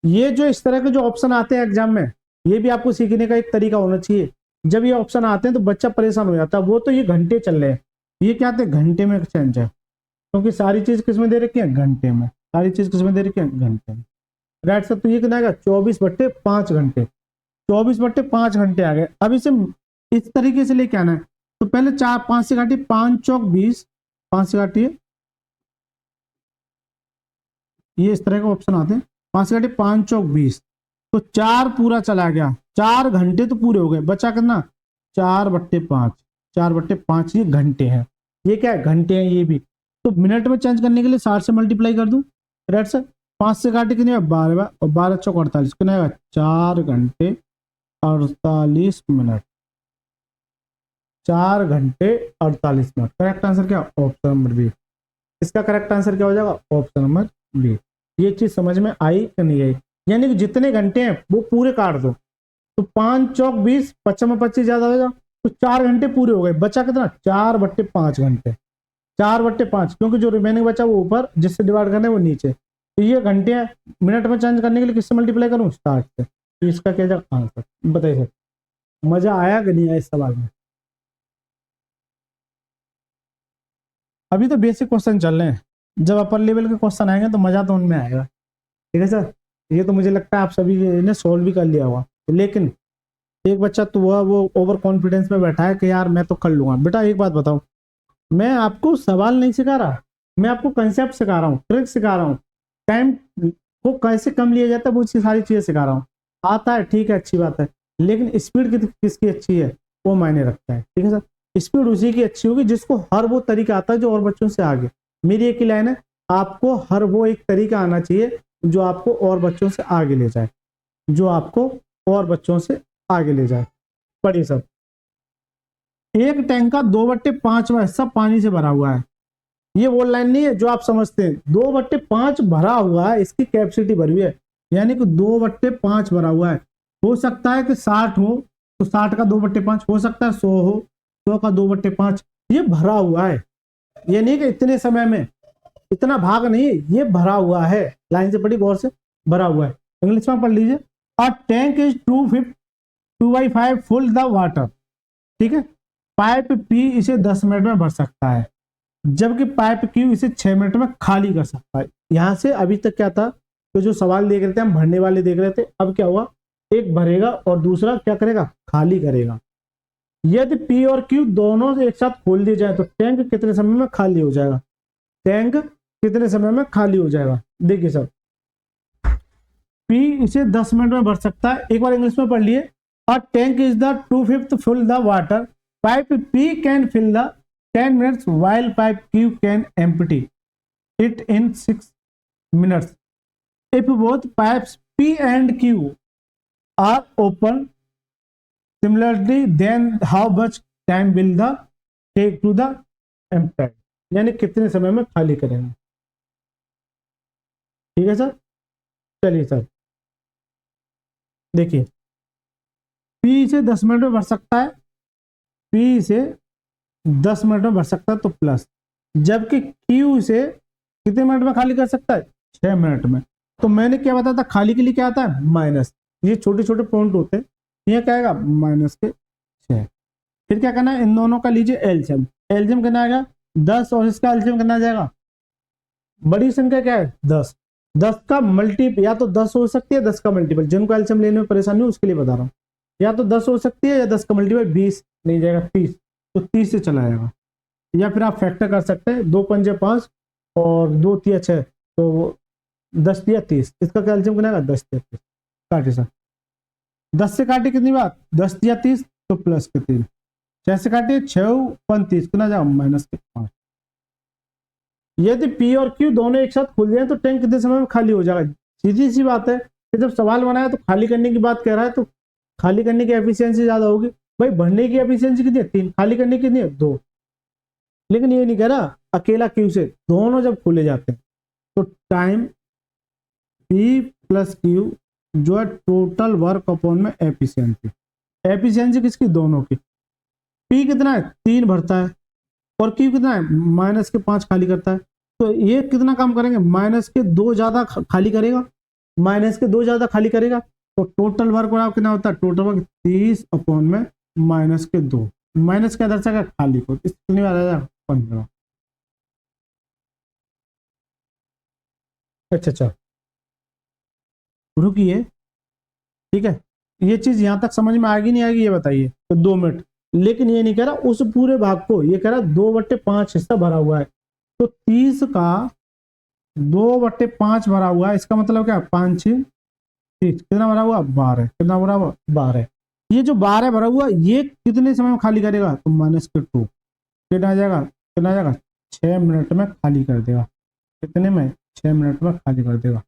ये जो इस तरह के जो ऑप्शन आते हैं एग्जाम में, ये भी आपको सीखने का एक तरीका होना चाहिए। जब ये ऑप्शन आते हैं तो बच्चा परेशान हो जाता है। वो तो ये घंटे चल रहे हैं, ये क्या आते हैं घंटे में चेंज है, क्योंकि सारी चीज किसमें दे रखी है घंटे में, सारी चीज किसमें दे रखी है घंटे में। राइट सर, तो ये कितना आएगा 24/5 घंटे, 24/5 घंटे आ गए। अब इसे इस तरीके से लेके आना है, तो पहले 4 5 से काटिए, 5 चौक 20, 5 से काटिए, ये इस तरह के ऑप्शन आते हैं। 5 से काटिए, 5 चौक 20, तो 4 पूरा चला गया, 4 घंटे तो पूरे हो गए। बचा कितना 4/5, 4/5 ये घंटे हैं। ये क्या है घंटे हैं ये भी। तो मिनट में चेंज करने के लिए 60 से मल्टीप्लाई कर दूं। राइट सर, 5 से काटे कितने 12 और 12 चौक 48 कितना आएगा 4 घंटे 48 मिनट, 4 घंटे 48 मिनट। करेक्ट आंसर क्या, ऑप्शन नंबर बी। इसका करेक्ट आंसर क्या हो जाएगा, ऑप्शन नंबर बी। ये चीज समझ में आई कि नहीं आई, यानी कि जितने घंटे हैं वो पूरे काट दो, तो 5 चौक 20, 25 में 25 ज्यादा हो जाएगा, तो 4 घंटे पूरे हो गए। बचा कितना 4/5 घंटे, 4/5, क्योंकि जो रिमेनिंग बचा वो ऊपर, जिससे डिवाइड करना है वो नीचे। तो ये घंटे हैं, मिनट में चेंज करने के लिए किससे मल्टीप्लाई करूं 60 से। तो इसका क्या जाएगा आंसर, बताइए सर मजा आया कि नहीं आया इस सवाल में। अभी तो बेसिक क्वेश्चन चल रहे हैं, जब अपर लेवल के क्वेश्चन आएंगे तो मजा तो उनमें आएगा। ठीक है सर, ये तो मुझे लगता है आप सभी ने सोल्व भी कर लिया होगा, लेकिन एक बच्चा तो वो ओवर कॉन्फिडेंस में बैठा है कि यार मैं तो कर लूंगा। बेटा एक बात बताओ, मैं आपको सवाल नहीं सिखा रहा, मैं आपको कंसेप्ट सिखा रहा हूँ, ट्रिक सिखा रहा हूँ, टाइम को कैसे कम लिया जाता है वो सारी चीजें सिखा रहा हूँ। आता है ठीक है, अच्छी बात है, लेकिन स्पीड किसकी अच्छी है वो मायने रखता है। ठीक है सर, स्पीड उसी की अच्छी होगी जिसको हर वो तरीका आता है जो और बच्चों से आगे। मेरी एक ही लाइन है, आपको हर वो एक तरीका आना चाहिए जो आपको और बच्चों से आगे ले जाए, जो आपको और बच्चों से आगे ले जाए। पढ़िए सर, एक टैंक का 2/5वां हिस्सा पानी से भरा हुआ है। ये वो लाइन नहीं है जो आप समझते हैं, 2/5 भरा हुआ है, इसकी कैपेसिटी भरी हुई है, यानी कि 2/5 भरा हुआ है। हो सकता है कि 60 हो तो 60 का 2/5, हो सकता है 100 हो, 100 का 2/5। ये भरा हुआ है, ये नहीं कि इतने समय में इतना भाग नहीं है, ये भरा हुआ है। लाइन से पढ़ी गौर से, भरा हुआ है। इंग्लिश में पढ़ लीजिए, अ tank is 2/5 full the water. ठीक है, पाइप पी इसे 10 मिनट में भर सकता है, जबकि पाइप क्यू इसे 6 मिनट में खाली कर सकता है। यहां से अभी तक क्या था, तो जो सवाल देख रहे थे हम भरने वाले देख रहे थे, अब क्या हुआ, एक भरेगा और दूसरा क्या करेगा, खाली करेगा। यदि पी और क्यू दोनों एक साथ खोल दिए जाए तो टैंक कितने समय में खाली हो जाएगा, टैंक कितने समय में खाली हो जाएगा। देखिए सर, पी इसे 10 मिनट में भर सकता है, एक बार इंग्लिश में पढ़ लिए, a tank is the 2/5 full the water, pipe P can fill the 10 minutes while pipe Q can empty it in 6 minutes. If both pipes P and Q are open similarly, then how much time will the take to the empty? यानी कितने समय में खाली करेंगे। ठीक है sir, चलिए sir देखिए, P से 10 मिनट में भर सकता है, P से 10 मिनट में भर सकता है तो प्लस, जबकि Q से कितने मिनट में खाली कर सकता है, 6 मिनट में। तो मैंने क्या बताया था, खाली के लिए क्या आता है, माइनस, ये छोटे छोटे पॉइंट होते हैं, ये क्या आएगा -6। फिर क्या करना है, इन दोनों का लीजिए एलसीएम, एलसीएम करना आएगा 10 और इसका एलसीएम करना जाएगा, बड़ी संख्या क्या है 10, 10 का मल्टीपल, या तो 10 हो सकती है 10 का मल्टीपल, जिनको एलसीएम लेने में परेशानी हो उसके लिए बता रहा हूँ, या तो 10 हो सकती है या 10 का मल्टीपल 20 नहीं जाएगा 30, तो 30 से चला जाएगा। या फिर आप फैक्टर कर सकते हैं, 2 पंजे 5 और 2 तिया 6, तो 10 तिया 30, इसका कैल्शियम कितना आएगा 10 तिया 30। काटे सर, 10 से काटे कितनी बात, 10 तिया 30 तो प्लस के 3, 6 से काटे 6 35 कितना जाएगा -5। यदि पी और क्यू दोनों एक साथ खुल जाए तो टैंक कितने समय में खाली हो जाएगा। सीधी सी बात है कि जब सवाल बनाया तो खाली करने की बात कह रहा है, तो खाली करने की एफिशिएंसी ज्यादा होगी। भाई भरने की एफिशिएंसी कितनी है 3, खाली करने की कितनी है 2, लेकिन ये नहीं कह रहा अकेला क्यू से, दोनों जब खोले जाते हैं तो टाइम पी प्लस क्यू जो है टोटल वर्क अपॉन में एफिशिएंसी, एफिशिएंसी किसकी, दोनों की। पी कितना है 3 भरता है और क्यू कितना है -5 खाली करता है, तो ये कितना काम करेंगे, -2 ज्यादा खाली करेगा, -2 ज्यादा खाली करेगा, तो टोटल वर्क कितना होता है, टोटल वर्क 30 अपॉन में -2, माइनस क्या दर्शाएगा खाली को, कितनी बार आएगा 15। अच्छा रुकिए, ठीक है, ये चीज यहां तक समझ में आएगी नहीं आएगी ये बताइए, तो 2 मिनट। लेकिन ये नहीं कह रहा उस पूरे भाग को, ये कह रहा 2/5 हिस्सा भरा हुआ है, तो 30 का 2/5 भरा हुआ है, इसका मतलब क्या, 5 6 30, कितना भरा हुआ 12, कितना भरा हुआ 12। ये जो 12 भरा हुआ ये कितने समय में खाली करेगा, तो -2, कितना आ जाएगा, कितना आ जाएगा 6 मिनट में खाली कर देगा, कितने में 6 मिनट में खाली कर देगा।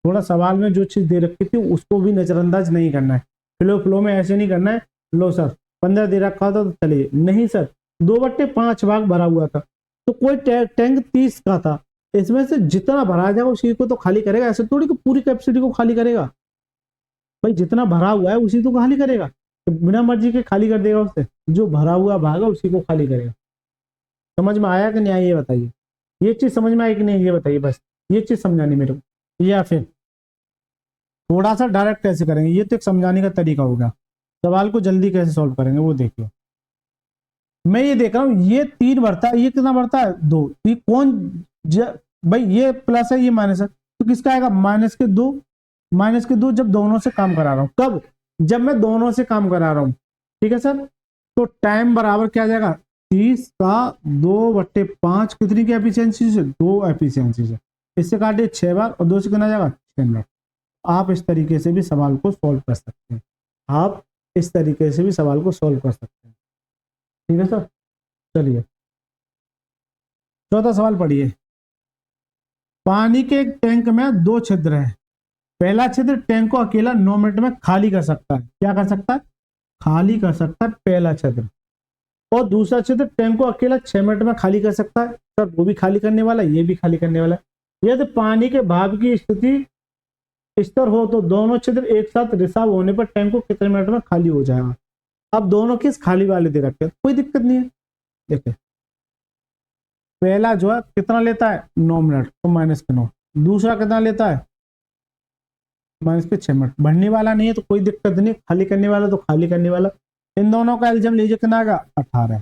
थोड़ा सवाल में जो चीज दे रखी थी उसको भी नजरअंदाज नहीं करना है, फ्लो में ऐसे नहीं करना है, लो सर 15 दे रखा था तो चलिए, नहीं सर 2/5 भाग भरा हुआ था, तो कोई टैंक 30 का था, इसमें से जितना भरा जाएगा उसी को तो खाली करेगा, ऐसे थोड़ी कि पूरी कैपेसिटी को खाली करेगा। भाई जितना भरा हुआ है उसी तो खाली करेगा, तो बिना मर्जी के खाली कर देगा, उससे जो भरा हुआ भाग है उसी को खाली करेगा। समझ में आया कि नहीं आया ये बताइए, ये चीज समझ में आई कि नहीं ये बताइए, बस ये चीज समझानी मेरे को। या फिर थोड़ा सा डायरेक्ट कैसे करेंगे, ये तो एक समझाने का तरीका होगा, सवाल को जल्दी कैसे सॉल्व करेंगे वो देखिए। मैं ये देख रहा हूँ ये 3 बढ़ता है, ये कितना बढ़ता है 2, ये कौन भाई ये प्लस है ये माइनस है, तो किसका आएगा -2, -2 जब दोनों से काम करा रहा हूँ, कब जब मैं दोनों से काम करा रहा हूं, ठीक है सर। तो टाइम बराबर क्या आ जाएगा, 30 का 2/5, कितनी की एफिशिएंसी से, 2 एफिशिएंसी से, इससे काटिए 6 बार और 2 से कितना जाएगा 6 मिनट। आप इस तरीके से भी सवाल को सॉल्व कर सकते हैं, आप इस तरीके से भी सवाल को सॉल्व कर सकते हैं, ठीक है सर। चलिए चौथा सवाल पढ़िए। पानी के एक टैंक में 2 छिद्र हैं। पहला छिद्र टैंक को अकेला 9 मिनट में खाली कर सकता है। क्या कर सकता है, खाली कर सकता है पहला छिद्र। और दूसरा छिद्र टैंक को अकेला 6 मिनट में खाली कर सकता है। सर वो भी खाली करने वाला है, ये भी खाली करने वाला है। यदि पानी के भाप की स्थिति स्तर हो तो दोनों छिद्र एक साथ रिसाव होने पर टैंक को कितने मिनट में खाली हो जाएगा। अब दोनों किस खाली वाले दे रखे हैं, कोई दिक्कत नहीं है। देखिए पहला जो है कितना लेता है 9 मिनट, तो -9। दूसरा कितना लेता है -6 मिनट। भरने वाला नहीं है तो कोई दिक्कत नहीं, खाली करने वाला तो खाली करने वाला। इन दोनों का एलसीएम लीजिए कितना आएगा 18।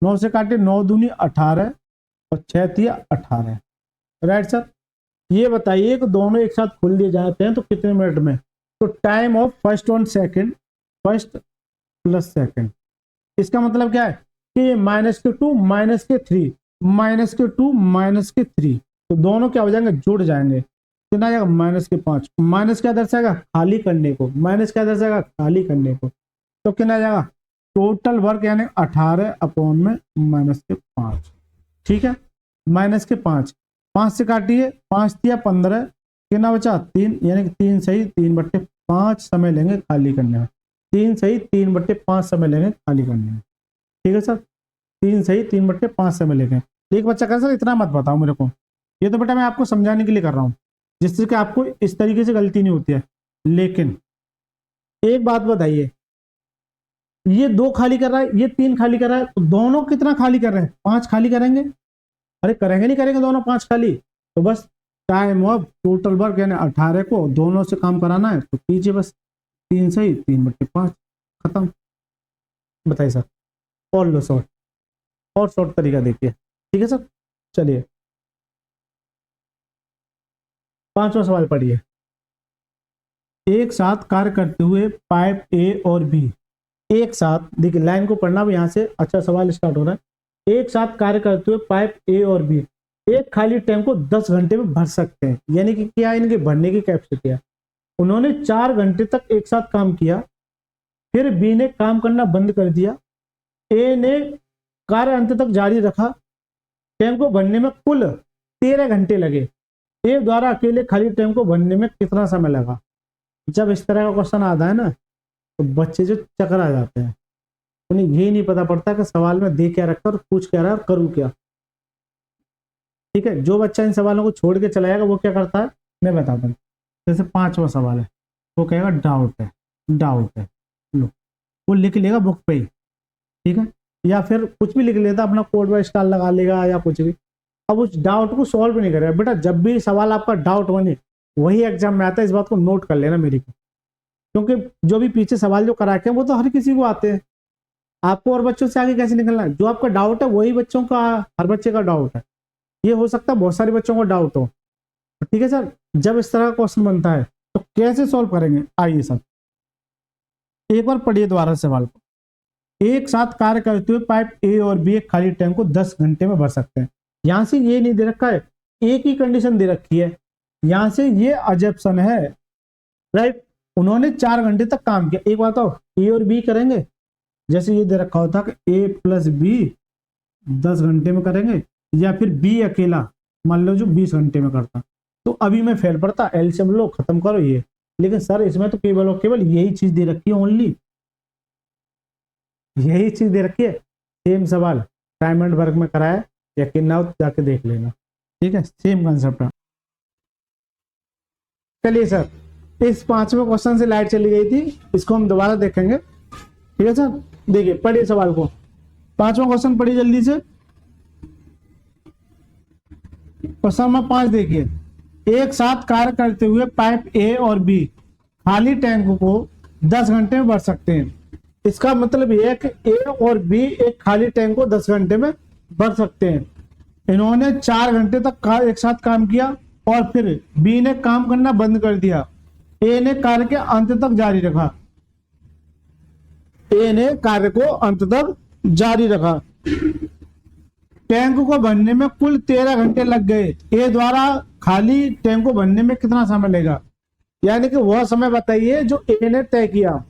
9 से काटे 9 दूनी 18 और 6 तिया 18। Right sir. ये बताइए कि दोनों एक साथ खोल दिए जाते हैं तो कितने मिनट में। तो time of first on second, first plus second, इसका मतलब क्या है कि -2 -3 -2 -3, तो दोनों क्या हो जाएंगे, जुड़ जाएंगे। कितना आएगा -5। माइनस क्या दर्शाएगा, खाली करने को। माइनस क्या दर्शाएगा, खाली करने को। तो कितना आ जाएगा, टोटल वर्क यानी 18 अपॉन में -5। ठीक है, -5। 5 से काटिए, 5 दिया 15, कितना बचा 3, यानी कि 3 सही 3/5 समय लेंगे खाली करने में। 3 सही 3/5 समय लेंगे खाली करने में। ठीक है सर, 3 सही 3/5 समय लेंगे। एक बच्चा कह सर इतना मत बताओ मेरे को, ये तो बेटा मैं आपको समझाने के लिए कर रहा हूँ, जिससे कि आपको इस तरीके से गलती नहीं होती है। लेकिन एक बात बताइए, ये 2 खाली कर रहा है, ये 3 खाली कर रहा है, तो दोनों कितना खाली कर रहे हैं, 5 खाली करेंगे। अरे करेंगे नहीं करेंगे दोनों 5 खाली, तो बस टाइम ऑफ टोटल वर्क यानी 18 को दोनों से काम कराना है तो कीजिए बस, 3 सही 3/5, खत्म। बताइए सर, और लो शॉर्ट, और शॉर्ट तरीका देखिए। ठीक है सर, चलिए 5वां सवाल पढ़िए। एक साथ कार्य करते हुए पाइप ए और बी, एक साथ, देखिए लाइन को पढ़ना भी, यहां से अच्छा सवाल स्टार्ट हो रहा है। एक साथ कार्य करते हुए पाइप ए और बी एक खाली टैंक को 10 घंटे में भर सकते हैं। यानी कि क्या इनके भरने की कैपेसिटी है। उन्होंने 4 घंटे तक एक साथ काम किया, फिर बी ने काम करना बंद कर दिया, ए ने कार्य अंत तक जारी रखा। टैंक को भरने में कुल 13 घंटे लगे। ए द्वारा अकेले खाली टैंक को भरने में कितना समय लगा। जब इस तरह का क्वेश्चन आता है ना, तो बच्चे जो चक्कर आ जाते हैं, उन्हें ये नहीं पता पड़ता कि सवाल में दे क्या रखा और पूछ क्या रहा है और करूँ क्या। ठीक है, जो बच्चा इन सवालों को छोड़ के चला जाएगा वो क्या करता है मैं बताता हूँ। जैसे 5वां सवाल है, वो कहेगा डाउट है, डाउट है, लो वो लिख लेगा बुक पे ही। ठीक है, या फिर कुछ भी लिख लेता, अपना कोड बाय स्टार लगा लेगा या कुछ भी। अब उस डाउट को सॉल्व नहीं करेगा। बेटा जब भी सवाल आपका डाउट बने वही एग्जाम में आता है, इस बात को नोट कर लेना मेरी को, क्योंकि जो भी पीछे सवाल जो करा के वो तो हर किसी को आते हैं। आपको और बच्चों से आगे कैसे निकलना है। जो आपका डाउट है वही बच्चों का, हर बच्चे का डाउट है। ये हो सकता है बहुत सारे बच्चों को डाउट हो। ठीक है सर, जब इस तरह का क्वेश्चन बनता है तो कैसे सॉल्व करेंगे, आइए सर एक बार पढ़िए दोबारा सवाल को। एक साथ कार्य करते हुए पाइप ए और बी एक खाली टैंक को 10 घंटे में भर सकते हैं। यहां से ये नहीं दे रखा है, एक ही कंडीशन दे रखी है, यहां से ये अजप्शन है। राइट, उन्होंने 4 घंटे तक काम किया। एक बात और, ए और बी करेंगे, जैसे ये दे रखा होता कि ए प्लस बी 10 घंटे में करेंगे, या फिर बी अकेला मान लो जो 20 घंटे में करता, तो अभी मैं फेल पड़ता, एलसीएम लो खत्म करो ये। लेकिन सर इसमें तो केवल और केवल यही चीज दे रखी है, ओनली यही चीज दे रखी है। सेम सवाल टाइम एंड वर्क में कराया, यकीन ना हो जाके देख लेना। ठीक है, सेम कंसेप्ट है। चलिए सर, इस 5वें क्वेश्चन से लाइट चली गई थी, इसको हम दोबारा देखेंगे। ठीक है सर, देखिए पढ़िए सवाल को। 5वां क्वेश्चन पढ़िए जल्दी से। क्वेश्चन नंबर 5 देखिए। एक साथ कार्य करते हुए पाइप ए और बी खाली टैंक को 10 घंटे में भर सकते हैं। इसका मतलब यह है कि ए और बी एक खाली टैंक को 10 घंटे में भर सकते हैं। इन्होंने 4 घंटे तक एक साथ काम किया और फिर बी ने काम करना बंद कर दिया। ए ने कार्य के अंत तक जारी रखा। ए ने कार्य को अंत तक जारी रखा। टैंक को भरने में कुल 13 घंटे लग गए। ए द्वारा खाली टैंक को भरने में कितना समय लगेगा, यानी कि वह समय बताइए जो ए ने तय किया।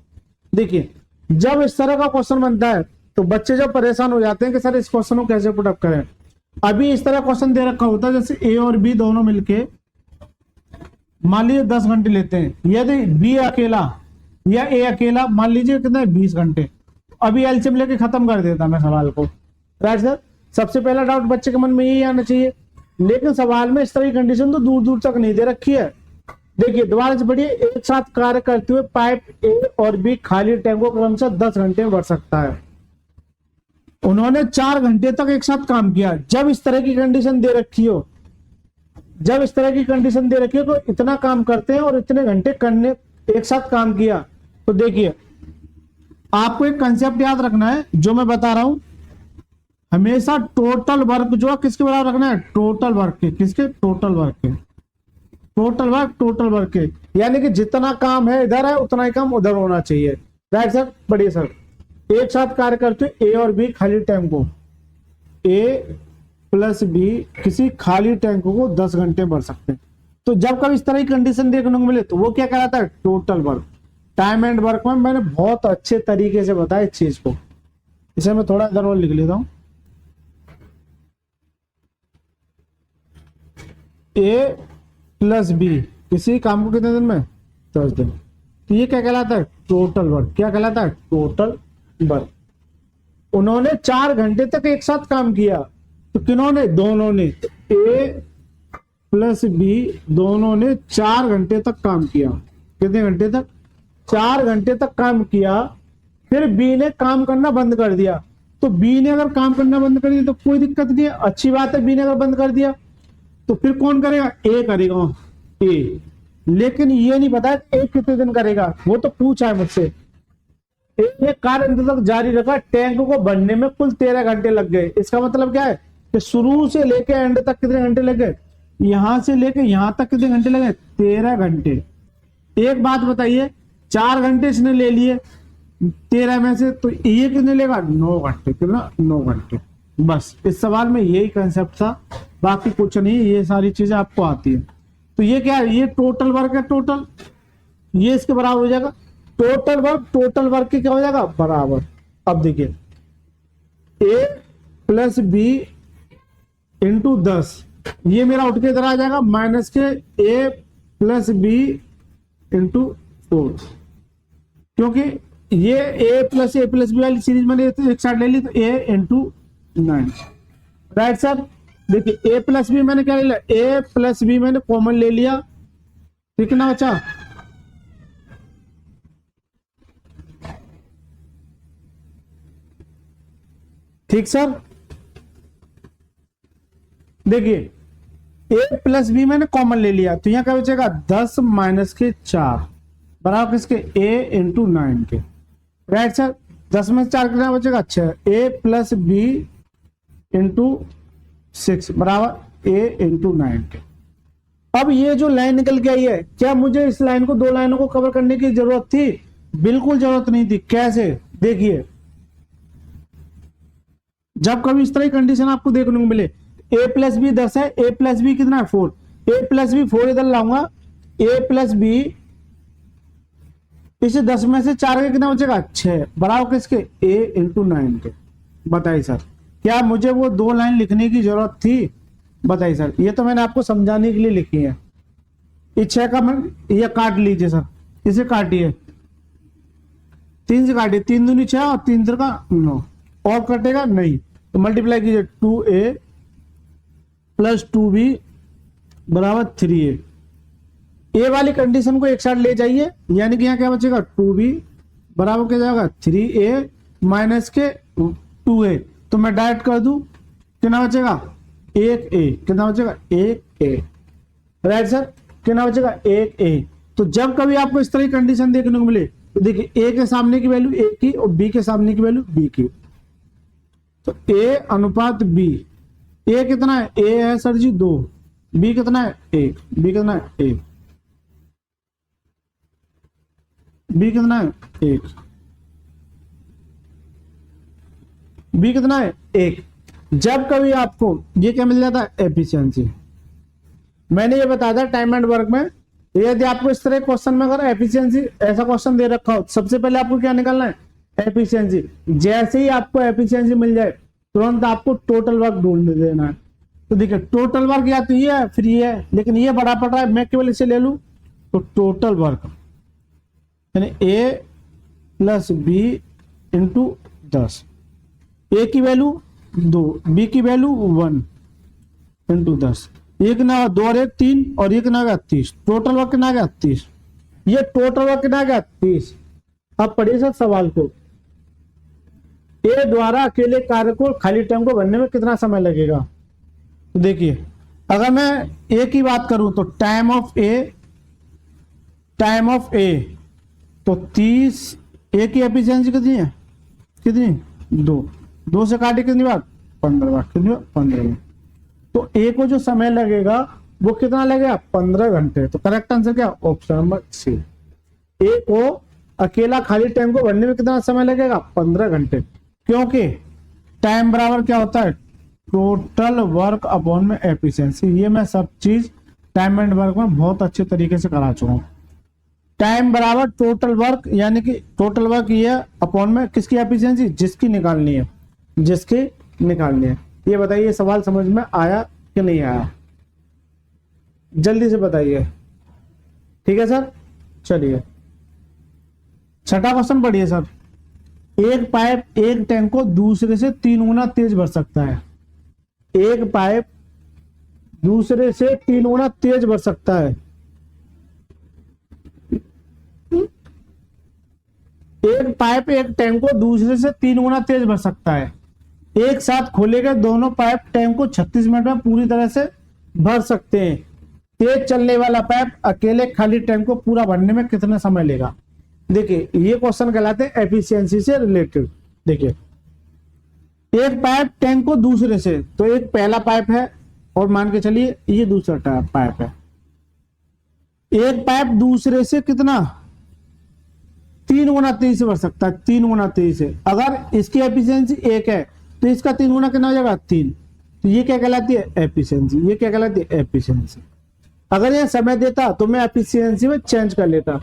देखिए जब इस तरह का क्वेश्चन बनता है तो बच्चे जब परेशान हो जाते हैं कि सर इस क्वेश्चन को कैसे पुटअप करें। अभी इस तरह क्वेश्चन दे रखा होता है जैसे ए और बी दोनों मिलके मान लीजिए 10 घंटे लेते हैं, यदि बी अकेला या ए अकेला मान लीजिए कितना 20 घंटे। अभी एलसीएम लेके खत्म कर देता मैं सवाल को, राइट सर। सबसे पहला डाउट बच्चे के मन में यही आना चाहिए, लेकिन सवाल में इस तरह की कंडीशन तो दूर दूर तक नहीं दे रखी है। देखिए दोबारा से पढ़िए, एक साथ कार्य करते हुए पाइप ए और बी खाली टैंक को क्रमशः 10 घंटे में भर सकता है। उन्होंने 4 घंटे तक एक साथ काम किया। जब इस तरह की कंडीशन दे रखी हो, जब इस तरह की कंडीशन दे रखी हो तो इतना काम करते हैं और इतने घंटे करने एक साथ काम किया। तो देखिए आपको एक कंसेप्ट याद रखना है जो मैं बता रहा हूं, हमेशा टोटल वर्क जो है किसके बराबर रखना है, टोटल वर्क के। किसके, टोटल वर्क के। टोटल वर्क के, यानी कि जितना काम है इधर है उतना ही काम उधर होना चाहिए, राइट सर। बढ़िया सर। एक साथ कार्य करते ए और बी खाली टैंक को, ए प्लस बी किसी खाली टैंक को 10 घंटे भर सकते हैं। तो जब कभी इस तरह की कंडीशन देखने को मिले तो वो क्या कहलाता है, total work. Time and work में मैंने बहुत अच्छे तरीके से बताया इस चीज को। इसे मैं थोड़ा इधर और लिख लेता हूं, ए प्लस बी किसी काम को कितने दिन में, 10 दिन। तो ये क्या कहलाता है, टोटल वर्क। क्या कहलाता है, टोटल वर्क। उन्होंने 4 घंटे तक एक साथ काम किया। तो किन्होंने, दोनों ने। ए प्लस बी दोनों ने 4 घंटे तक काम किया। कितने घंटे तक, 4 घंटे तक काम किया। फिर बी ने काम करना बंद कर दिया। तो बी ने अगर काम करना बंद कर दिया तो कोई दिक्कत नहीं है, अच्छी बात है। बी ने अगर बंद कर दिया तो फिर कौन करेगा, ए करेगा, ए। लेकिन ये नहीं पता ए कितने दिन करेगा, वो तो पूछा है मुझसे। एक कार्य अंत तक जारी रखा, टैंक को भरने में कुल 13 घंटे लग गए। इसका मतलब क्या है कि शुरू से लेके एंड तक कितने घंटे लग गए, यहां से लेके यहां तक कितने घंटे लगे, 13 घंटे। एक बात बताइए, 4 घंटे इसने ले लिए 13 में से, तो ये कितने लेगा, 9 घंटे। कितना, 9 घंटे। बस इस सवाल में यही कंसेप्ट था, बाकी कुछ नहीं। ये सारी चीजें आपको आती है। तो ये क्या है, ये टोटल वर्क है। टोटल ये इसके बराबर हो जाएगा, टोटल वर्क के क्या हो जाएगा, बराबर। अब देखिए ए प्लस बी इंटू 10, ये मेरा उठ के इधर आ जाएगा माइनस के ए प्लस बी इंटू 4, क्योंकि ये ए प्लस बी वाली सीरीज मैंने एक साइड ले ली, तो ए इंटू 9, राइट सर। देखिए ए प्लस बी मैंने क्या ले लिया, ए प्लस बी मैंने कॉमन ले लिया, ठीक है ना बच्चा। ठीक सर। देखिए ए प्लस बी मैंने कॉमन ले लिया, तो यहां क्या बचेगा, 10 माइनस के 4 बराबर किसके, ए इंटू 9 के, राइट सर। 10 में 4 कितना बचेगा, 6। ए प्लस बी इंटू 6 बराबर ए इंटू 9 के। अब ये जो लाइन निकल के आई है, क्या मुझे इस लाइन को, 2 लाइनों को कवर करने की जरूरत थी, बिल्कुल जरूरत नहीं थी। कैसे, देखिए जब कभी इस तरह की कंडीशन आपको देखने को मिले, ए प्लस बी 10 है, ए प्लस बी कितना है, 4, ए प्लस बी 4 इधर लाऊंगा, ए प्लस बी इसे 10 में से 4 का कितना बचेगा, 6 बराबर किसके, ए इंटू 9 के। बताइए सर, क्या मुझे वो 2 लाइन लिखने की जरूरत थी, बताइए सर। ये तो मैंने आपको समझाने के लिए लिखी है। इस 6 का मैं, ये काट लीजिए सर, इसे काटिए, 3 से काटिए, 3 दूनी 6 और 3 का 9, और कटेगा नहीं, तो मल्टीप्लाई कीजिए, 2a प्लस 2b बराबर 3a। ए वाली कंडीशन को एक साइड ले जाइए, यानी कि यहाँ क्या बचेगा, 2b बराबर क्या जाएगा, 3a माइनस के 2a। तो मैं डायरेक्ट कर दूं, कितना बचेगा, 1a। कितना बचेगा, 1a, राइट सर। कितना बचेगा, 1a। तो जब कभी आपको इस तरह की कंडीशन देखने को मिले, तो देखिए a के सामने की वैल्यू a की और b के सामने की वैल्यू b की, तो a अनुपात b। a कितना है, a है सर जी 2, b कितना है 1, b कितना है 1, b कितना है 1, बी कितना है 1। जब कभी आपको ये क्या मिल जाता है एफिशिएंसी, मैंने ये बताया था टाइम एंड वर्क में, यदि आपको इस तरह क्वेश्चन में अगर एफिशिएंसी ऐसा क्वेश्चन दे रखा हो, सबसे पहले आपको क्या निकालना है एफिशिएंसी। जैसे ही आपको एफिशिएंसी मिल जाए तुरंत आपको टोटल वर्क ढूंढ देना है। तो देखिए टोटल वर्क या तो ये है फिर ये है, लेकिन ये बड़ा पड़ रहा है, मैं केवल इसे ले लूं तो टोटल वर्क यानी ए प्लस बी इंटू 10, ए की वैल्यू 2, बी की वैल्यू 1 इंटू 10, एक ना 2 और 1 3 और एक ना गया 30, टोटल वर्क कितना गया 30। ये टोटल वर्क कितना गया 30। अब पढ़िए सर सवाल को, ए द्वारा अकेले कार्य को खाली टाइम को भरने में कितना समय लगेगा। तो देखिए अगर मैं ए की बात करूं तो टाइम ऑफ ए तो 30, ए की एफिशिएंसी कितनी है, कितनी 2 से काटे कितनी बार 15 बार, कितनी बार 15 बार। तो ए को जो समय लगेगा वो कितना लगेगा 15 घंटे। तो करेक्ट आंसर क्या ऑप्शन नंबर सी, ए को अकेला खाली टाइम को भरने में कितना समय लगेगा 15 घंटे, क्योंकि टाइम बराबर क्या होता है टोटल वर्क अपॉन में एफिशिएंसी। ये मैं सब चीज टाइम एंड वर्क में बहुत अच्छे तरीके से करा चुका हूं। टाइम बराबर टोटल वर्क, यानी कि टोटल वर्क ये अपॉन में किसकी एफिशिएंसी, जिसकी निकालनी है, जिसकी निकालनी है। ये बताइए सवाल समझ में आया कि नहीं आया, जल्दी से बताइए। ठीक है सर, चलिए छठा क्वेश्चन पढ़िए सर। एक पाइप एक टैंक को दूसरे से 3 गुना तेज भर सकता है। एक पाइप दूसरे से 3 गुना तेज भर सकता है। एक पाइप एक टैंक को दूसरे से 3 गुना तेज भर सकता है। एक साथ खोले गए दोनों पाइप टैंक को 36 मिनट में पूरी तरह से भर सकते हैं। तेज चलने वाला पाइप अकेले खाली टैंक को पूरा भरने में कितना समय लेगा। देखिए ये क्वेश्चन कहलाते हैं एफिशिएंसी से रिलेटेड। देखिए एक पाइप टैंक को दूसरे से, तो एक पहला पाइप है और मान के चलिए ये दूसरा पाइप है। एक पाइप दूसरे से कितना 3 गुना तेज से भर सकता है, 3 गुना तेज से। अगर इसकी एफिशिएंसी 1 है तो इसका 3 गुना कितना हो जाएगा 3। तो ये क्या कहलाती है एफिशिएंसी, ये क्या कहलाती है एफिशिएंसी। अगर ये समय देता तो मैं एफिशिएंसी में चेंज कर लेता।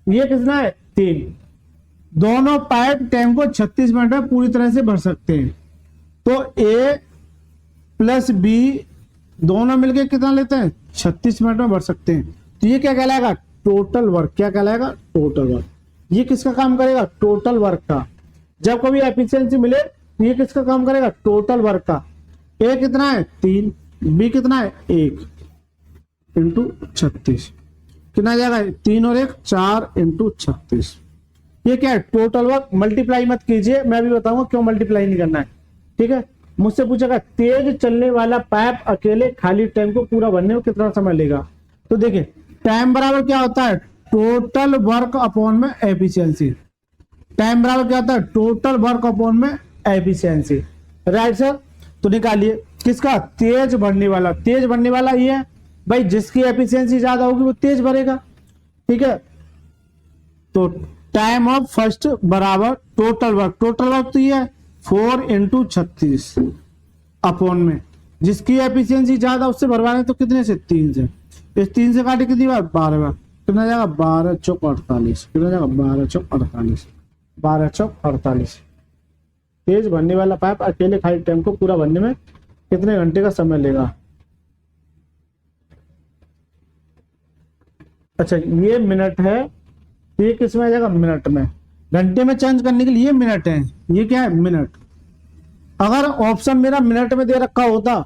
ये कितना है 3। दोनों पाइप टैंक को 36 मिनट में पूरी तरह से भर सकते हैं। तो ए प्लस बी दोनों मिलकर कितना लेते हैं 36 मिनट में भर सकते हैं। तो ये क्या कहलाएगा टोटल वर्क, क्या कहलाएगा टोटल वर्क। ये किसका काम करेगा टोटल वर्क का। जब कभी एफिशिएंसी मिले तो ये किसका काम करेगा टोटल वर्क का। ए कितना है 3, बी कितना है 1 इंटू 36, कितना जाएगा 3 और 1 4 इंटू 36। ये क्या है टोटल वर्क। मल्टीप्लाई मत कीजिए, मैं भी बताऊंगा क्यों मल्टीप्लाई नहीं करना है। ठीक है, मुझसे पूछेगा तेज चलने वाला पाइप अकेले खाली टाइम को पूरा भरने में कितना समय लेगा। तो देखिए टाइम बराबर क्या होता है टोटल वर्क अपॉन में एफिशिएंसी। टाइम बराबर क्या होता है टोटल वर्क अपॉन में एफिशिएंसी। राइट सर, तो निकालिए किसका तेज भरने वाला। तेज भरने वाला ये है भाई, जिसकी एफिशिएंसी ज्यादा होगी वो तेज भरेगा। ठीक है, तो टाइम ऑफ फर्स्ट बराबर टोटल वर्क। टोटल वर्क तो ये है 4 इंटू 36 अपॉन में जिसकी एफिशिएंसी ज्यादा उससे भरवाने तो कितने से 3 से। इस 3 से काटे कितनी बार 12 बार, कितना जाएगा 12 चौक 48, कितना जाएगा 12 चौक 48, 12 चौक 48। तेज भरने वाला पाइप अकेले खाली टाइम को पूरा भरने में कितने घंटे का समय लेगा। अच्छा ये मिनट है, ये किस में आ जाएगा मिनट में। घंटे में चेंज करने के लिए मिनट है, ये क्या है मिनट। अगर ऑप्शन मेरा मिनट में दे रखा होता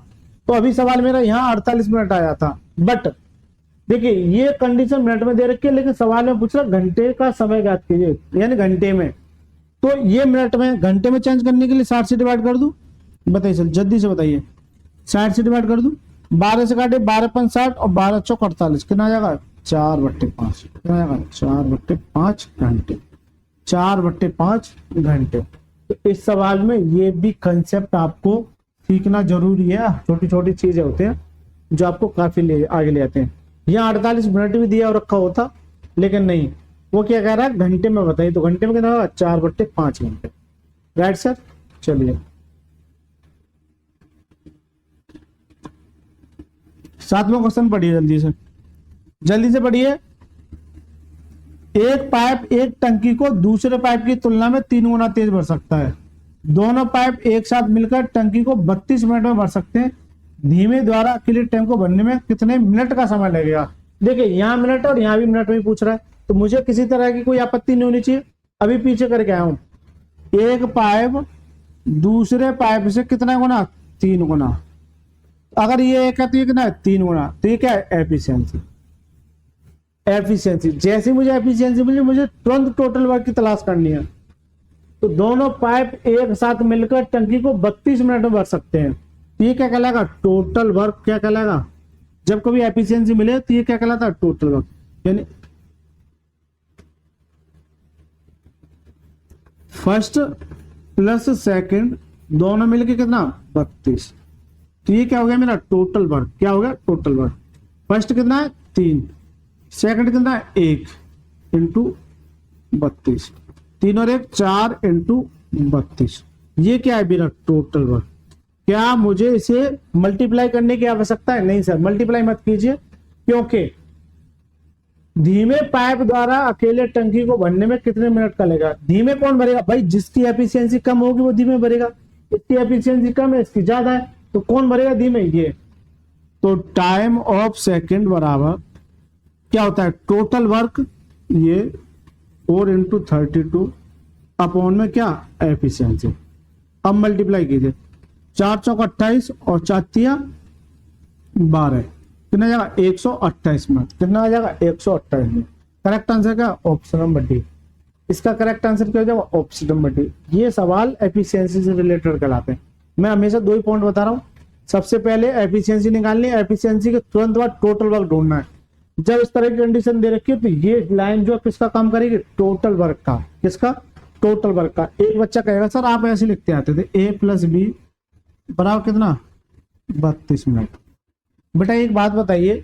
तो अभी सवाल मेरा यहाँ 48 मिनट आया था। बट देखिए ये कंडीशन मिनट में दे रखी है, लेकिन सवाल में पूछ रहा घंटे का समय ज्ञात कीजिए, यानी घंटे में। तो ये मिनट में, घंटे में चेंज करने के लिए 60 से डिवाइड कर दूं, बताइए सर जल्दी से बताइए। 60 से डिवाइड कर दूं, 12 से काटे 12 5 60 और 12 चौक 48, कितना आ जाएगा 4/5, कितना आएगा 4/5 घंटे, 4/5 घंटे। तो इस सवाल में ये भी कंसेप्ट आपको सीखना जरूरी है। छोटी छोटी चीजें होते हैं जो आपको काफी आगे ले आते हैं। यहाँ 48 मिनट भी दिया और रखा होता, लेकिन नहीं, वो क्या कह रहा है घंटे में बताइए। तो घंटे में कितना होगा 4/5 घंटे। राइट सर, चलिए 7वां क्वेश्चन पढ़िए जल्दी से पढ़िए। एक पाइप एक टंकी को दूसरे पाइप की तुलना में 3 गुना तेज भर सकता है। दोनों पाइप एक साथ मिलकर टंकी को 32 मिनट में भर सकते हैं। धीमे द्वारा अकेले टैंक को भरने में कितने मिनट का समय लगेगा? देखिए यहाँ मिनट और यहाँ भी मिनट में पूछ रहा है, तो मुझे किसी तरह की कोई आपत्ति नहीं होनी चाहिए। अभी पीछे करके आया हूं, एक पाइप दूसरे पाइप से कितना गुना? 3 गुना। अगर ये एक है तो ये कितना है? 3 गुना। तो ये क्या है? एफिशिएंसी। एफिशिएंसी जैसे मुझे एफिशिएंसी मिली, मुझे तुरंत टोटल वर्क की तलाश करनी है। तो दोनों पाइप एक साथ मिलकर टंकी को 32 मिनट में भर सकते हैं। तो ये क्या कहलाएगा? Total work. क्या कहलाएगा? जब कभी एफिशिएंसी मिले तो ये क्या कहलाता है? Total work. यानी फर्स्ट प्लस सेकंड दोनों मिलकर कितना? 32। तो ये क्या हो गया मेरा? Total work. क्या हो गया? Total work. फर्स्ट कितना है? 3, सेकंड कितना है? 1 इंटू 32, 3 और 1 4 इंटू 32। ये क्या है मेरा? Total work. क्या मुझे इसे मल्टीप्लाई करने की आवश्यकता है? नहीं सर, मल्टीप्लाई मत कीजिए, क्योंकि धीमे पाइप द्वारा अकेले टंकी को भरने में कितने मिनट का लगेगा? धीमे कौन भरेगा भाई? जिसकी एफिशिएंसी कम होगी वो धीमे भरेगा। इसकी एफिशिएंसी कम है, इसकी ज्यादा है, तो कौन भरेगा धीमे? ये। तो टाइम ऑफ सेकंड बराबर क्या होता है? टोटल वर्क, ये 4 इंटू 32 अपॉन में क्या? एफिशिएंसी। अब मल्टीप्लाई कीजिए, 4 चौक 28 और 4 तिया 12, कितना जाएगा? 128 मिनट। कितना आ जाएगा? 128 मिनट। करेक्ट आंसर क्या? Option number D. इसका करेक्ट आंसर क्या हो जाएगा? Option number D. ये सवाल एफिशिएंसी से रिलेटेड कहलाते हैं। मैं हमेशा 2 ही पॉइंट बता रहा हूं। सबसे पहले एफिशिएंसी निकालनी है, एफिशिएंसी के तुरंत बाद टोटल वर्क ढूंढना है। जब इस तरह की कंडीशन दे रखी है तो ये लाइन जो किसका काम करेगी? टोटल वर्क का। किसका? टोटल वर्क का। एक बच्चा कहेगा सर आप ऐसे लिखते आते थे, ए प्लस बी बराबर कितना? 32 मिनट। बेटा एक बात बताइए,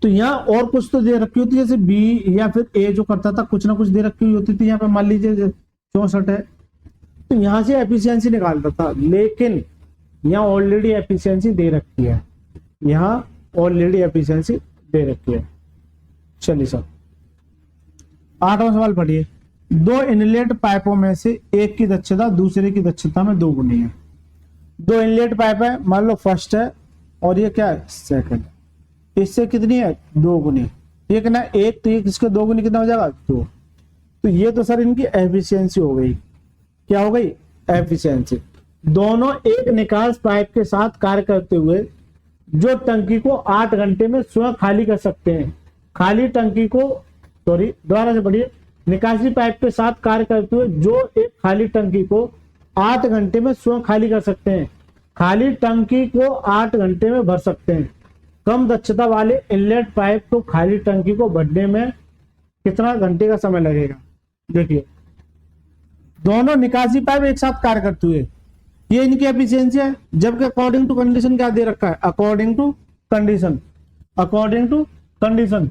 तो यहाँ और कुछ तो दे रखी होती, जैसे बी या फिर ए जो करता था कुछ ना कुछ दे रखी हुई होती थी। यहाँ पे मान लीजिए 64 है, तो यहाँ से एफिशिएंसी निकालता था, लेकिन यहाँ ऑलरेडी एफिशिएंसी दे रखी है। यहाँ ऑलरेडी एफिशिएंसी दे रखी है। चलिए सर 8वां सवाल पढ़िए। 2 इनलेट पाइपों में से एक की दक्षता दूसरे की दक्षता में 2 गुनी है। 2 इनलेट पाइप है, मान लो फर्स्ट है और ये क्या है? सेकंड। इससे कितनी है? 2 गुनी। ये कितना? 1, तो ये किसके 2 गुनी कितना हो जाएगा? 2। तो ये तो सर इनकी एफिशिएंसी हो गई। क्या हो गई? एफिशिएंसी। दोनों एक निकास पाइप के साथ कार्य करते हुए जो टंकी को 8 घंटे में स्वयं खाली कर सकते हैं। खाली टंकी को, सॉरी दोबारा से पढ़िए, निकासी पाइप के साथ कार्य करते हुए जो एक खाली टंकी को 8 घंटे में स्वयं खाली कर सकते हैं। खाली टंकी को 8 घंटे में भर सकते हैं। कम दक्षता वाले इनलेट पाइप को खाली टंकी को भरने में कितना घंटे का समय लगेगा? देखिए दोनों निकासी पाइप एक साथ कार्य करते हुए, ये इनकी एफिशिएंसी है। जबकि अकॉर्डिंग टू कंडीशन क्या दे रखा है? According to condition. According to condition,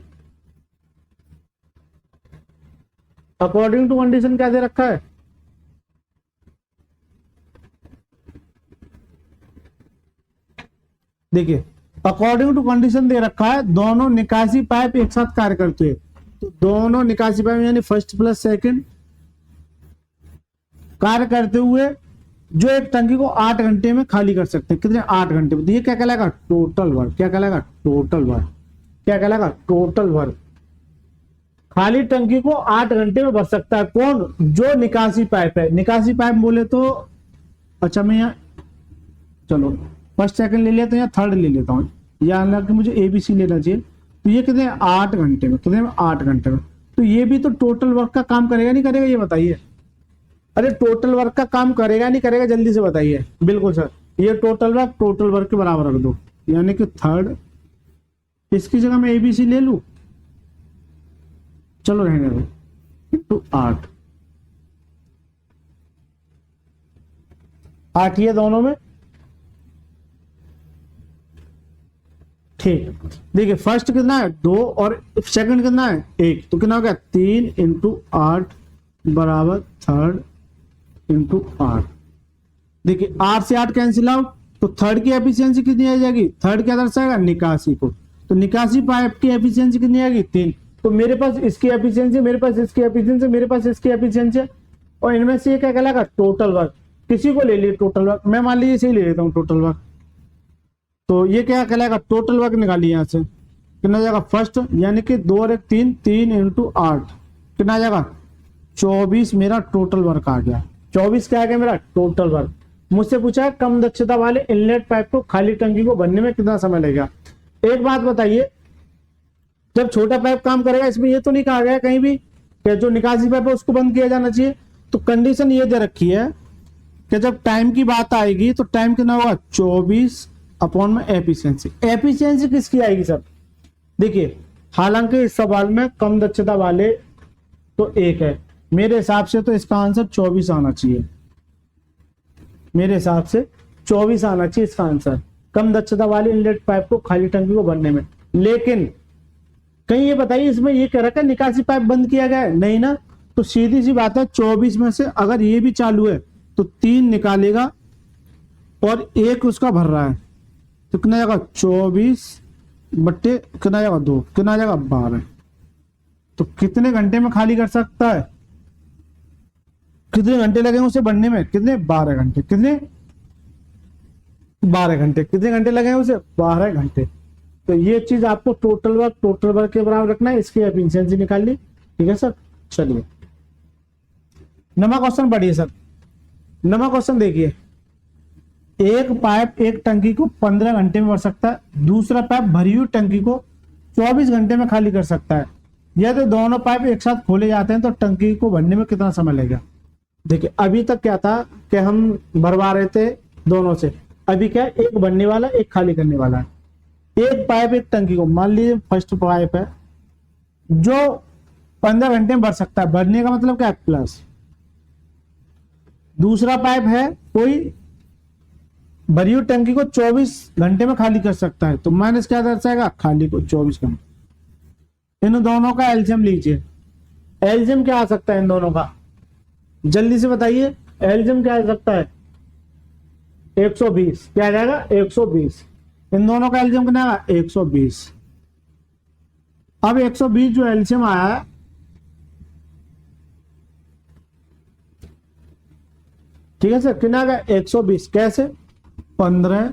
according to condition क्या दे रखा है? देखिए अकॉर्डिंग टू कंडीशन दे रखा है दोनों निकासी पाइप एक साथ कार्य करते हैं। तो दोनों निकासी पाइप यानी फर्स्ट प्लस सेकंड कार्य करते हुए जो एक टंकी को 8 घंटे में खाली कर सकते हैं। कितने? 8 घंटे में। तो ये क्या कहलाएगा? Total work. क्या कहलाएगा? Total work. क्या कहलाएगा? Total work. खाली टंकी को 8 घंटे में भर सकता है कौन? जो निकासी पाइप है। निकासी पाइप बोले तो अच्छा मैं यहाँ चलो फर्स्ट सेकंड ले लेता हूँ या थर्ड ले लेता हूँ, या हालांकि मुझे ABC लेना चाहिए। तो ये कितने? 8 घंटे में। कितने में? 8 घंटे में। तो ये भी तो टोटल वर्क का काम करेगा नहीं करेगा? ये बताइए। अरे टोटल वर्क का काम करेगा नहीं करेगा? जल्दी से बताइए। बिल्कुल सर, ये टोटल वर्क के बराबर रख दो, यानी कि थर्ड। इसकी जगह मैं ABC ले लू, चलो रहने दो, इंटू 8। 8 ये दोनों में, ठीक। देखिए फर्स्ट कितना है? 2 और सेकंड कितना है? 1। तो कितना हो गया? 3 इंटू 8 बराबर थर्ड इंटू 8। देखिए 8 से 8 कैंसिल आउट, तो थर्ड की एफिशिएंसी कितनी आ जाएगी, थर्ड क्या दर्शाएगा, निकासी को। तो निकासी पाइप की एफिशिएंसी कितनी आएगी, 3। तो मेरे पास इसकी एफिशिएंसी, मेरे पास इसकी एफिशिएंसी, मेरे पास इसकी एफिशिएंसी, और इनमें से ये क्या कहलाएगा, टोटल वर्क। किसी को ले लिए टोटल वर्क, मैं मान लीजिए इसे ही ले लेता हूँ टोटल वर्क। तो ये क्या कहलाएगा, टोटल वर्क निकालिए यहाँ से, कितना जाएगा फर्स्ट, यानी कि 2 और 1 3, 3 × 8 कितना जाएगा, 24 मेरा टोटल वर्क आ गया। 24 क्या आ गया मेरा टोटल वर्क। मुझसे पूछा है कम दक्षता वाले इनलेट पाइप को खाली टंकी को भरने में कितना समय लगेगा। एक बात बताइए, जब छोटा पाइप काम करेगा, इसमें ये तो नहीं कहा गया कहीं भी कि जो निकासी पाइप है उसको बंद किया जाना चाहिए। तो कंडीशन ये दे रखी है कि जब टाइम की बात आएगी तो टाइम कितना होगा, 24 अपॉन में एफिशिएंसी। एफिशिएंसी किसकी आएगी सर, देखिए हालांकि इस सवाल में कम दक्षता वाले तो 1 है, मेरे हिसाब से तो इसका आंसर 24 आना चाहिए, मेरे हिसाब से 24 आना चाहिए इसका आंसर, कम दक्षता वाले इनलेट पाइप को खाली टंकी को भरने में। लेकिन कहीं ये बताइए इसमें ये कह रखा है निकासी पाइप बंद किया गया है, नहीं ना। तो सीधी सी बात है, 24 में से अगर ये भी चालू है तो 3 निकालेगा और 1 उसका भर रहा है, तो कितना जाएगा 24 बट्टे कितना जाएगा 2, कितना जाएगा 12। तो कितने घंटे में खाली कर सकता है, कितने घंटे लगेंगे उसे बनने में, कितने 12 घंटे, कितने 12 घंटे, कितने घंटे लगेंगे उसे 12 घंटे। तो ये चीज आपको टोटल वर्क के बराबर रखना है, इसकी एफिशिएंसी निकालनी, ठीक है सर। चलिए नवा क्वेश्चन पढ़िए सर। नवा क्वेश्चन देखिए, एक पाइप एक टंकी को 15 घंटे में भर सकता है, दूसरा पाइप भरी हुई टंकी को 24 घंटे में खाली कर सकता है। यदि दोनों पाइप एक साथ खोले जाते हैं तो टंकी को भरने में कितना समय लगेगा। देखिए अभी तक क्या था कि हम भरवा रहे थे दोनों से, अभी क्या है, एक भरने वाला एक खाली करने वाला है। एक पाइप एक टंकी को, मान लीजिए फर्स्ट पाइप है जो 15 घंटे में भर सकता है, भरने का मतलब क्या है प्लस, दूसरा पाइप है कोई भरी हुई टंकी को 24 घंटे में खाली कर सकता है, तो माइनस क्या दर्शाएगा, खाली को 24 घंटे। इन दोनों का एलसीएम लीजिए, एलसीएम क्या आ सकता है इन दोनों का, जल्दी से बताइए एलसीएम क्या आ सकता है, 120, क्या आ जाएगा 120। इन दोनों का एलसीएम कितना आएगा 120। अब 120 जो एलसीएम आया है, ठीक है सर, कितना आएगा 120, कैसे 15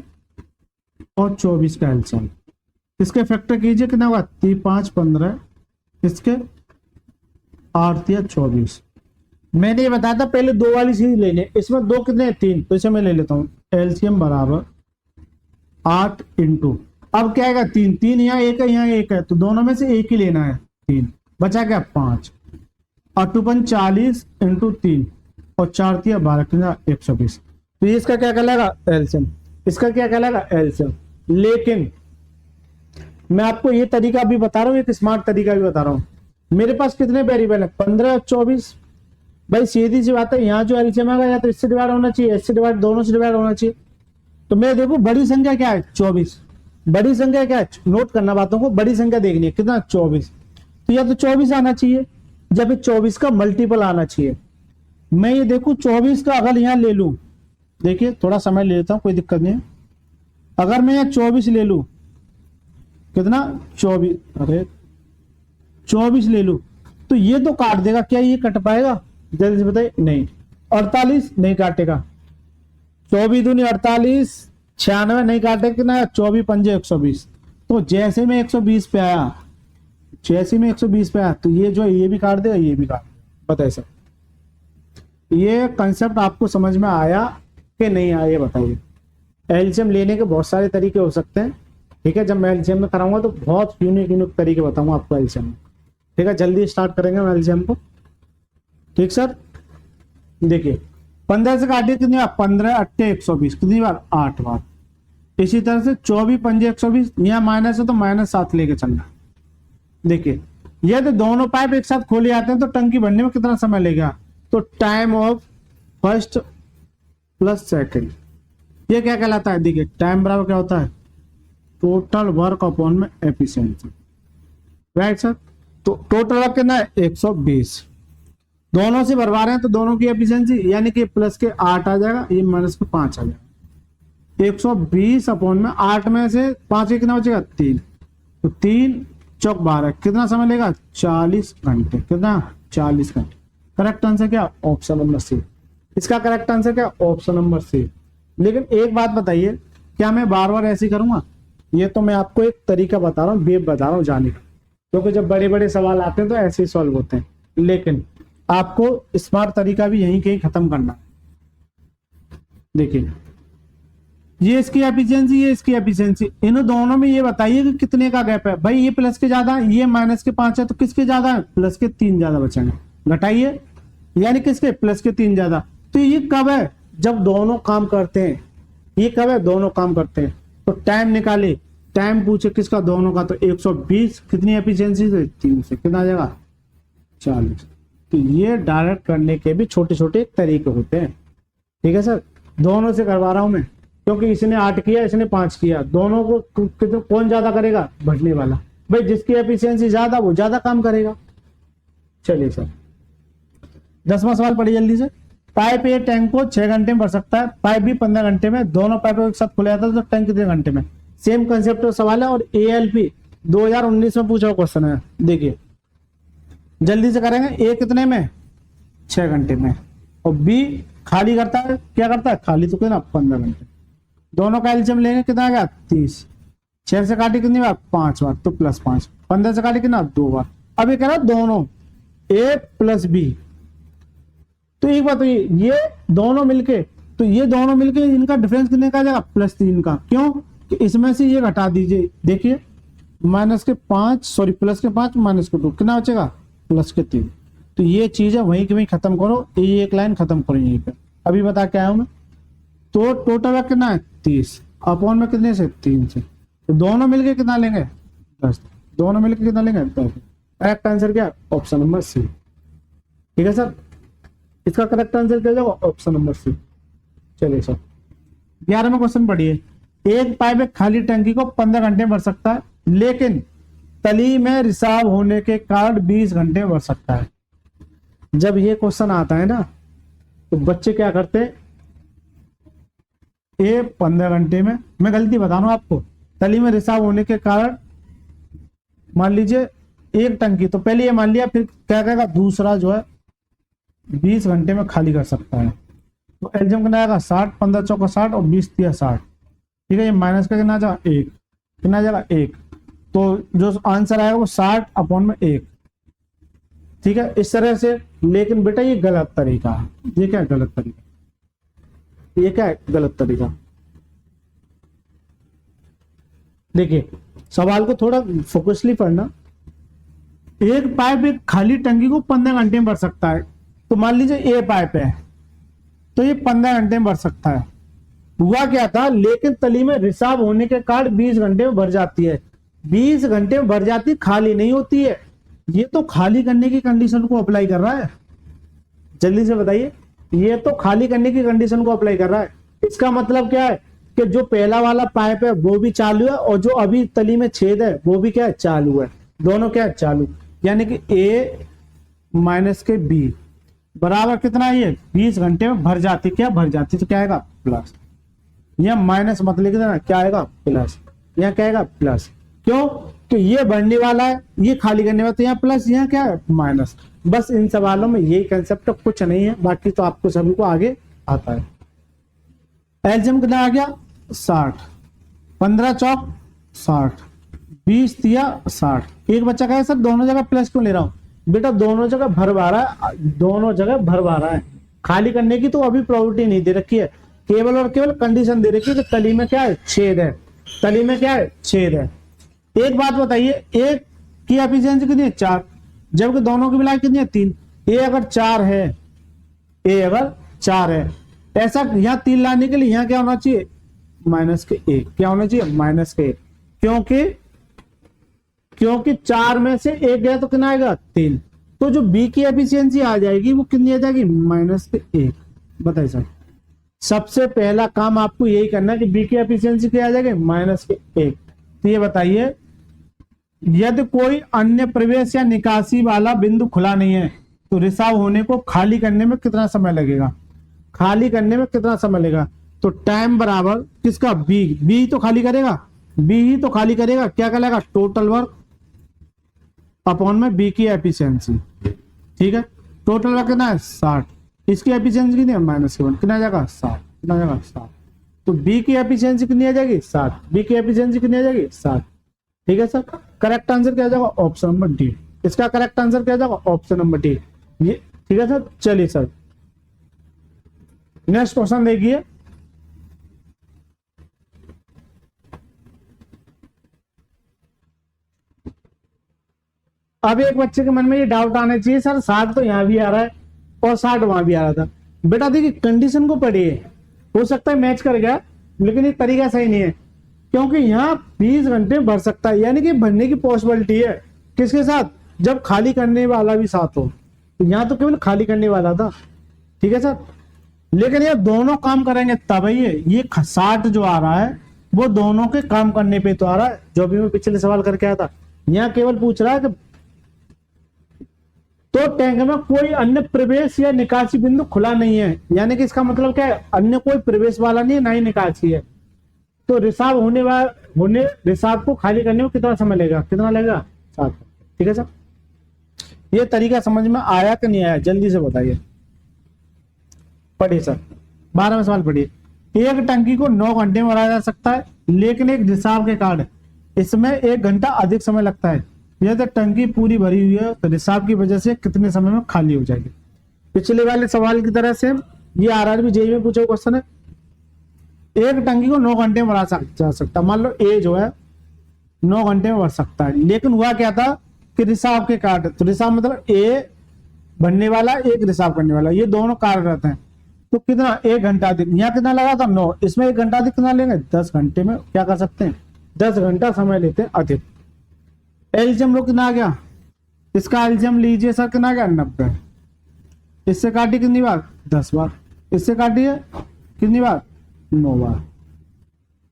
और 24 का एलसीएम, इसके फैक्टर कीजिए कितना होगा 3 5 15, इसके 8 या 24। मैंने ये बताया था पहले 2 वाली चीज लेने, इसमें 2 कितने 3, तो इसे मैं ले लेता हूं, एलसीएम बराबर 8 × अब क्या आएगा 3, 3 यहाँ 1 है, यहाँ 1 है, तो दोनों में से एक ही लेना है, 3 बचा क्या 5, और 2 × 40 × 3 और 4 × 12 कितना 120। तो ये इसका क्या कहलाएगा एलसीएम, इसका क्या कहलाएगा एलसीएम। लेकिन मैं आपको ये तरीका भी बता रहा हूँ, एक स्मार्ट तरीका भी बता रहा हूँ। मेरे पास कितने वेरिएबल है 15 और 24, भाई सीधी सी बात है, यहाँ जो एलसीएम आएगा या तो इससे डिवाइड होना चाहिए, इससे डिवाइड, दोनों से डिवाइड होना चाहिए। तो मैं देखो बड़ी संख्या क्या है 24, बड़ी संख्या क्या है, नोट करना बातों को, बड़ी संख्या देखनी है कितना 24, तो या तो 24 आना चाहिए या फिर 24 का मल्टीपल आना चाहिए। मैं ये देखू 24 का अगर यहाँ ले लू, देखिए थोड़ा समय ले लेता हूँ, कोई दिक्कत नहीं है। अगर मैं यहाँ 24 ले लू, कितना 24, अरे 24 ले लू, तो ये तो काट देगा, क्या ये कट पाएगा जल्दी से बताइए, नहीं। 48 नहीं काटेगा, 24 दूनी 48, 96 नहीं काटेगा, कितना 24 पंजे 120। तो जैसे में 120 पे आया, जैसे में 120 पे आया, तो ये जो ये भी काट देगा, ये भी काट, बताइए सर ये कंसेप्ट आपको समझ में आया कि नहीं आया, ये बताइए। एलसीएम लेने के बहुत सारे तरीके हो सकते हैं, ठीक है, जब मैं एलसीएम में कराऊंगा तो बहुत यूनिक तरीके बताऊंगा आपको एलसीएम में, ठीक है। जल्दी स्टार्ट करेंगे हम एलसीएम को, ठीक सर। देखिए 15 से काटिए कितनी बार, 15 8 120, कितनी बार 8 बार। इसी तरह से 24 पंजे 120, यहाँ माइनस है तो -7 लेके चलना। देखिए यदि दोनों पाइप एक साथ खोले जाते हैं तो टंकी भरने में कितना समय लगेगा, तो time of first plus second, ये क्या कहलाता है, देखिए टाइम बराबर क्या होता है, टोटल वर्क अपॉन में एफिशिएंसी, राइट सर। तो टोटल वर्क कितना है 120, दोनों से भरवा रहे हैं तो दोनों की एफिशिएंसी यानी कि प्लस के 8 आ जाएगा, ये माइनस के 5 आ जाएगा। 120 अपॉन में 8 में से 5 कितना बचेगा 3, तो 3 चौक 12 कितना समय लेगा 40 घंटे। कितना 40 घंटे। करेक्ट आंसर क्या ऑप्शन नंबर सी। इसका करेक्ट आंसर क्या ऑप्शन नंबर सी। लेकिन एक बात बताइए, क्या मैं बार बार ऐसे करूंगा? ये तो मैं आपको एक तरीका बता रहा हूँ, वेब बता रहा हूँ जाने का, क्योंकि जब बड़े बड़े सवाल आते हैं तो ऐसे ही सॉल्व होते हैं, लेकिन आपको स्मार्ट तरीका भी यहीं कहीं खत्म करना। देखिए ये इसकी एफिशिएंसी, ये इसकी एफिशिएंसी, इन दोनों में ये बताइए कि कितने का गैप है। भाई ये प्लस के ज्यादा है, ये माइनस के 5 है, तो किसके ज्यादा है? प्लस के 3 ज्यादा बचेंगे। घटाइए, यानी किसके? प्लस के 3 ज्यादा। तो ये कब है? जब दोनों काम करते हैं। ये कब है? दोनों काम करते हैं। तो टाइम निकाले, टाइम पूछे किसका? दोनों का। तो 120 कितनी एफिशिएंसी से? 3 से कितना आ जाएगा 40। तो ये डायरेक्ट करने के भी छोटे छोटे तरीके होते हैं। ठीक है सर, दोनों से करवा रहा हूं मैं, क्योंकि इसने 8 किया, इसने 5 किया, दोनों को कौन ज्यादा करेगा? बढ़ने वाला। भाई जिसकी एफिशिएंसी ज्यादा वो ज्यादा काम करेगा। चलिए सर 10वां सवाल पढ़िए जल्दी से। पाइप ए टैंक को 6 घंटे में भर सकता है, पाइप बी 15 घंटे में, दोनों पाइपों एक साथ खुला जाता है तो टैंक कितने घंटे में? सेम कंसेप्ट का सवाल है और ALP 2019 में पूछा क्वेश्चन है। देखिए जल्दी से करेंगे। ए कितने में? 6 घंटे में। और बी खाली करता है, क्या करता है? खाली तो कितना? 15 घंटे। दोनों का एलसीएम लेंगे, कितना आ गया 30। 6 से काटे कितनी बार? 5 बार, तो +5। 15 से काटे कितना? 2 बार। अब ये कह रहा दोनों ए प्लस बी। तो एक बात, तो ये दोनों मिलके, तो ये दोनों मिलके इनका डिफरेंस कितने का आ जाएगा? +3 का। क्यों? कि इसमें से ये घटा दीजिए। देखिए प्लस के 5 -2 कितना बचेगा? +3। तो ये चीज है, वहीं की वहीं खत्म करो। ये एक लाइन खत्म करो यहीं पे। अभी बता के आया हूं मैं। तो टोटल है कितना है? 30 अपॉन में कितने से? 3 से। तो दोनों मिलके कितना लेंगे? 10। दोनों मिलके कितना लेंगे? 10। करेक्ट आंसर क्या? Option number C. ठीक है सर, इसका करेक्ट आंसर क्या जाएगा? Option number C. चलिए सर 11वां क्वेश्चन पढ़िए। एक पाइप एक खाली टंकी को 15 घंटे में भर सकता है, लेकिन तली में रिसाव होने के कारण 20 घंटे में भर सकता है। जब ये क्वेश्चन आता है ना, तो बच्चे क्या करते हैं? ये 15 घंटे में, मैं गलती बता रहा हूं आपको, तली में रिसाव होने के कारण मान लीजिए एक टंकी, तो पहले ये मान लिया, फिर क्या कहेगा? दूसरा जो है 20 घंटे में खाली कर सकता है। तो एलसीएम कितना आएगा? 60। 15 चौका 60 और 20 तिया 60। ठीक है, ये माइनस का कितना आ जाएगा? 1। कितना आ जाएगा? 1। तो जो आंसर आएगा वो 60 अपॉन में 1। ठीक है, इस तरह से। लेकिन बेटा ये गलत तरीका है। ये क्या गलत तरीका? ये क्या है गलत तरीका? देखिए सवाल को थोड़ा फोकसली पढ़ना। एक पाइप एक खाली टंकी को 15 घंटे में भर सकता है। तो मान लीजिए ए पाइप है, तो ये 15 घंटे में भर सकता है। हुआ क्या था? लेकिन तली में रिसाव होने के कारण 20 घंटे में भर जाती है। 20 घंटे में भर जाती, खाली नहीं होती है। ये तो खाली करने की कंडीशन को अप्लाई कर रहा है। जल्दी से बताइए, ये तो खाली करने की कंडीशन को अप्लाई कर रहा है। इसका मतलब क्या है? कि जो पहला वाला पाइप है वो भी चालू है, और जो अभी तली में छेद है वो भी क्या है? चालू है। दोनों क्या है? चालू। यानी कि A माइनस के B बराबर कितना है? ये 20 घंटे में भर जाती। क्या भर जाती? तो क्या आएगा? प्लस। यह माइनस मत लिख देना, क्या आएगा? प्लस। यहाँ क्या आएगा? प्लस। क्यों? कि ये बढ़ने वाला है, ये खाली करने वाला, तो यहाँ प्लस, यहाँ क्या है? माइनस। बस इन सवालों में यही कंसेप्ट, कुछ नहीं है। बाकी तो आपको सभी को आगे आता है। एलसीएम कितना आ गया? 60। 15 चौक 60, 20 तिया 60। एक बच्चा कहे सर दोनों जगह प्लस क्यों ले रहा हूं? बेटा दोनों जगह भरवा रहा है, दोनों जगह भरवा रहा है। खाली करने की तो अभी प्रॉपर्टी नहीं दे रखी है, केवल और केवल कंडीशन दे रखी है कि तली में क्या है? छेद है। तली में क्या है? छेद है। एक बात बताइए, एक की एफिशिएंसी कितनी है? 4, जबकि दोनों की मिला कितनी है? 3। ए अगर 4 है, ए अगर 4 है, ऐसा यहां 3 लाने के लिए यहां क्या होना चाहिए? माइनस के 1। क्या होना चाहिए? माइनस के 1। क्योंकि 4 में से 1 गया तो कितना आएगा? 3। तो जो बी की एफिशिएंसी आ जाएगी वो कितनी आ जाएगी? माइनस के 1। बताइए सर, सबसे पहला काम आपको यही करना है कि बी की एफिशिएंसी क्या आ जाएगी? माइनस के 1। तो ये बताइए, यदि कोई अन्य प्रवेश या निकासी वाला बिंदु खुला नहीं है तो रिसाव होने को खाली करने में कितना समय लगेगा? खाली करने में कितना समय लगेगा? तो टाइम बराबर किसका, बी, बी तो खाली करेगा, बी ही तो खाली करेगा, क्या कहलाएगा, टोटल वर्क अपॉन में बी की एफिशिएंसी। ठीक है, टोटल वर्क कितना है 60, इसकी एफिशिएंसी कितनी है -1, कितना आ जाएगा 60, कितना आ जाएगा 60। तो बी की एफिशिएंसी कितनी आ जाएगी 60, बी की एफिशिएंसी कितनी आ जाएगी 60। ठीक है सर, करेक्ट आंसर क्या आ जाएगा, ऑप्शन नंबर डी। इसका करेक्ट आंसर क्या आ जाएगा, ऑप्शन नंबर डी। ये ठीक है सर। चलिए सर नेक्स्ट क्वेश्चन देखिए। अब एक बच्चे के मन में ये डाउट आना चाहिए, सर 60 तो यहाँ भी आ रहा है और 60 वहां भी आ रहा था। बेटा देखिए कंडीशन को पढ़िए, हो सकता है मैच कर गया, लेकिन ये तरीका सही नहीं है, क्योंकि यहाँ 20 घंटे भर सकता है, यानी कि भरने की पॉसिबिलिटी है किसके साथ, जब खाली करने वाला भी साथ हो। तो यहाँ तो केवल खाली करने वाला था। ठीक है सर, लेकिन ये दोनों काम करेंगे तब ये 60 जो आ रहा है वो दोनों के काम करने पे तो आ रहा है, जो भी मैं पिछले सवाल करके आया था। यहाँ केवल पूछ रहा है कि तो टैंक में कोई अन्य प्रवेश या निकासी बिंदु खुला नहीं है, यानी कि इसका मतलब क्या है, अन्य कोई प्रवेश वाला नहीं है, ना ही निकासी है। तो रिसाव होने रिसाव को खाली करने में कितना समय लगेगा, कितना लगेगा 7। ठीक है सर, ये तरीका समझ में आया कि नहीं आया, जल्दी से बताइए। पढ़िए सर 12वां सवाल पढ़िए। एक टंकी को 9 घंटे में भरा जा सकता है, लेकिन एक रिसाव के कारण इसमें 1 घंटा अधिक समय लगता है। यदि टंकी पूरी भरी हुई है तो रिसाव की वजह से कितने समय में खाली हो जाएगी। पिछले वाले सवाल की तरह से ये आरआरबी जेईई में पूछा क्वेश्चन है। एक टंकी को 9 घंटे में भरा जा सकता, मान लो ए जो है 9 घंटे में भर सकता है, लेकिन हुआ क्या था कि रिसाव के कारण, तो रिसाव मतलब ए भरने वाला एक रिसाव करने वाला, ये दोनों कार्य रहते हैं। तो कितना 1 घंटा अधिक, यहाँ कितना लगा था 9, इसमें 1 घंटा अधिक कितना लेंगे 10 घंटे में क्या कर सकते हैं, 10 घंटा समय लेते हैं अधिक। एलसीएम लो कितना आ गया, इसका एलसीएम लीजिए सर, कितना आ गया 90। इससे काटिए कितनी बार 10 बार, इससे काटिए कितनी बार 9 बार।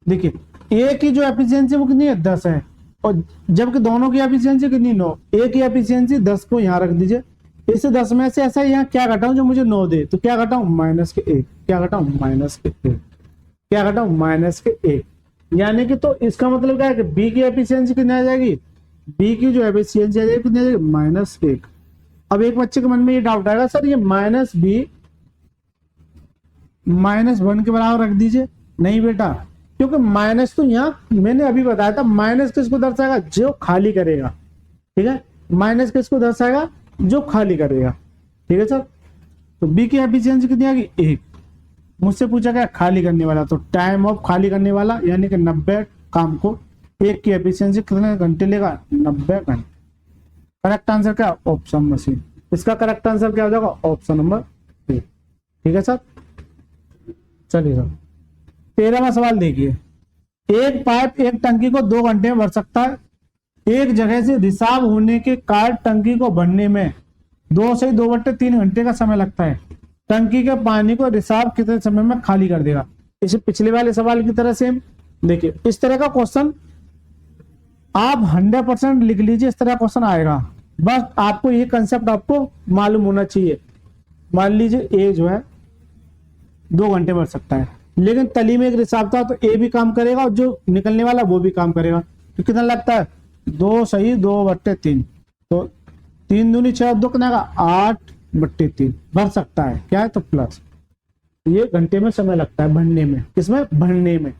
देखिए ए की जो एफिशिएंसी वो कितनी है 10 है, और जबकि दोनों की एफिशिएंसी कितनी 9। ए की एफिशिएंसी 10 को यहाँ रख दीजिए, इस 10 में से ऐसा यहाँ क्या घटाऊं जो मुझे 9 दे, तो क्या घटाऊं -1, क्या घटाऊं -1, क्या घटाऊं -1, यानी कि तो इसका मतलब क्या है कि बी की एफिशिएंसी कितनी आ जाएगी, बी की जो एफिशिएंसी आ जाएगी कितनी आ जाएगी -1। अब एक बच्चे के मन में ये डाउट आएगा सर ये -b -1 के बराबर रख दीजिए। नहीं बेटा, क्योंकि माइनस तो यहाँ मैंने अभी बताया था, माइनस किसको दर्शाएगा, जो खाली करेगा। ठीक है, माइनस किसको दर्शाएगा, जो खाली करेगा। ठीक है सर, तो बी की एफिशिएंसी कितनी आ गई 1। मुझसे पूछा गया खाली करने वाला, तो टाइम ऑफ खाली करने वाला यानी कि 90 काम को 1 की एफिशिएंसी कितने घंटे लेगा 90 घंटे। करेक्ट आंसर क्या, ऑप्शन मशीन। इसका करेक्ट आंसर क्या हो जाएगा, ऑप्शन नंबर 3। ठीक है सर, चलिए सर 13वां सवाल देखिए। एक पाइप एक टंकी को 2 घंटे में भर सकता है। एक जगह से रिसाव होने के कारण टंकी को भरने में 2 से 2/3 घंटे का समय लगता है। टंकी के पानी को रिसाव कितने समय में खाली कर देगा। इसे पिछले वाले सवाल की तरह से देखिए, इस तरह का क्वेश्चन आप 100% लिख लीजिए, इस तरह क्वेश्चन आएगा। बस आपको ये कंसेप्ट आपको मालूम होना चाहिए। मान लीजिए ए जो है 2 घंटे भर सकता है, लेकिन तली में एक रिसाव था, तो ए भी काम करेगा और जो निकलने वाला वो भी काम करेगा। तो कितना लगता है 2 सही 2/3, तो 3 दूनी 6, 2 कितना 8/3 भर सकता है। क्या है तो प्लस, ये घंटे में समय लगता है भरने में, किसमें भरने में।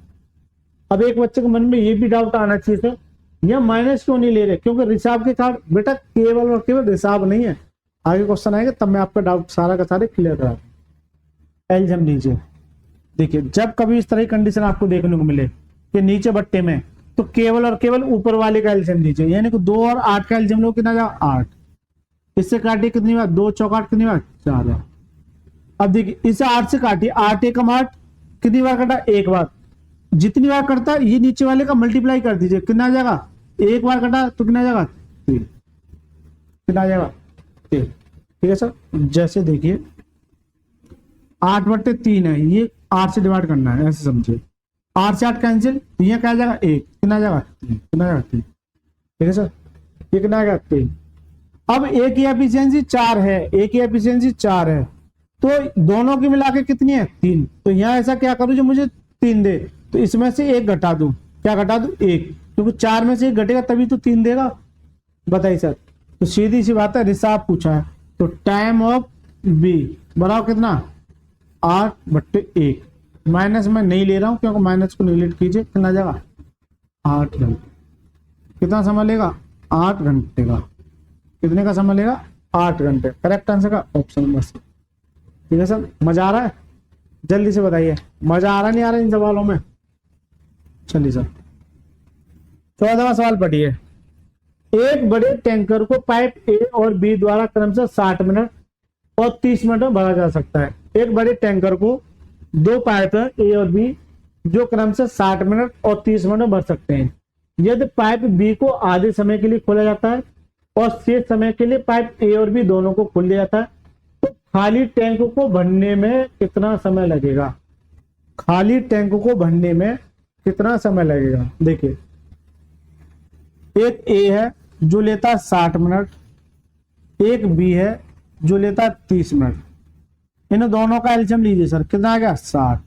अब एक बच्चे के मन में ये भी डाउट आना चाहिए था, यह माइनस क्यों नहीं ले रहे, क्योंकि रिसाव के कारण। बेटा केवल और केवल रिसाव नहीं है, आगे क्वेश्चन आएगा तब मैं आपका डाउट सारा का सारे क्लियर करा। एल्जियम लीजिए, देखिए जब कभी इस तरह की कंडीशन आपको देखने को मिले कि नीचे बट्टे में, तो केवल और केवल ऊपर वाले का एल्जियम लीजिए, यानी कि 2 और 8 का एल्जियम लो, कितना जाएगा 8। इससे काटिए कितनी बार 2 चौक 8 कितनी बार 4। अब देखिए इसे 8 से काटिए, 8 एकम 8 कितनी बार कटा 1 बार। जितनी बार करता है ये नीचे वाले का मल्टीप्लाई कर दीजिए, कितना आ जाएगा 1 बार कटा तो कितना आ जाएगा 3, कितना आ जाएगा 3। ठीक है सर, जैसे देखिए 8/3 है, ये 8 से डिवाइड करना है, ऐसे समझिए। 8 से 8 कैंसिल, ये क्या आ जाएगा 1, कितना आ जाएगा 3, कितना आ जाएगा 3। ठीक है सर, ये कितना आ गया 3। अब ए की एफिशिएंसी 4 है, ए की एफिशिएंसी 4 है, तो दोनों की मिला के कितनी है 3। तो यहाँ ऐसा क्या करूं जो मुझे 3 दे, तो इसमें से 1 घटा दूं। क्या घटा दूं 1, क्योंकि 4 में से 1 घटेगा तभी तो 3 देगा। बताइए सर, तो सीधी सी बात है, रिसाब पूछा है। तो टाइम ऑफ बी बराबर कितना 8/1। माइनस में नहीं ले रहा हूं क्योंकि माइनस को निगलेक्ट कीजिए। कितना जाएगा 8 घंटे। कितना समय लेगा 8 घंटे का। कितने का समय लेगा 8 घंटे। करेक्ट आंसर का ऑप्शन नंबर सी। ठीक है सर, मजा आ रहा है? जल्दी से बताइए, मजा आ रहा नहीं आ रहा इन सवालों में? चलिए सर 14वां सवाल पढ़िए। एक बड़े टैंकर को पाइप ए और बी द्वारा क्रमशः 60 मिनट और 30 मिनट में भरा जा सकता है। एक बड़े टैंकर को 2 पाइप है ए और बी जो क्रमशः 60 मिनट और 30 मिनट में भर सकते हैं। यदि पाइप बी को आधे समय के लिए खोला जाता है और शेष समय के लिए पाइप ए और बी दोनों को खोल दिया जाता है, तो खाली टैंक को भरने में कितना समय लगेगा? खाली टैंक को भरने में कितना समय लगेगा? देखिए, एक ए है जो लेता है 60 मिनट, एक बी है जो लेता है 30 मिनट। इन दोनों का एलसीएम लीजिए सर, कितना आ गया 60।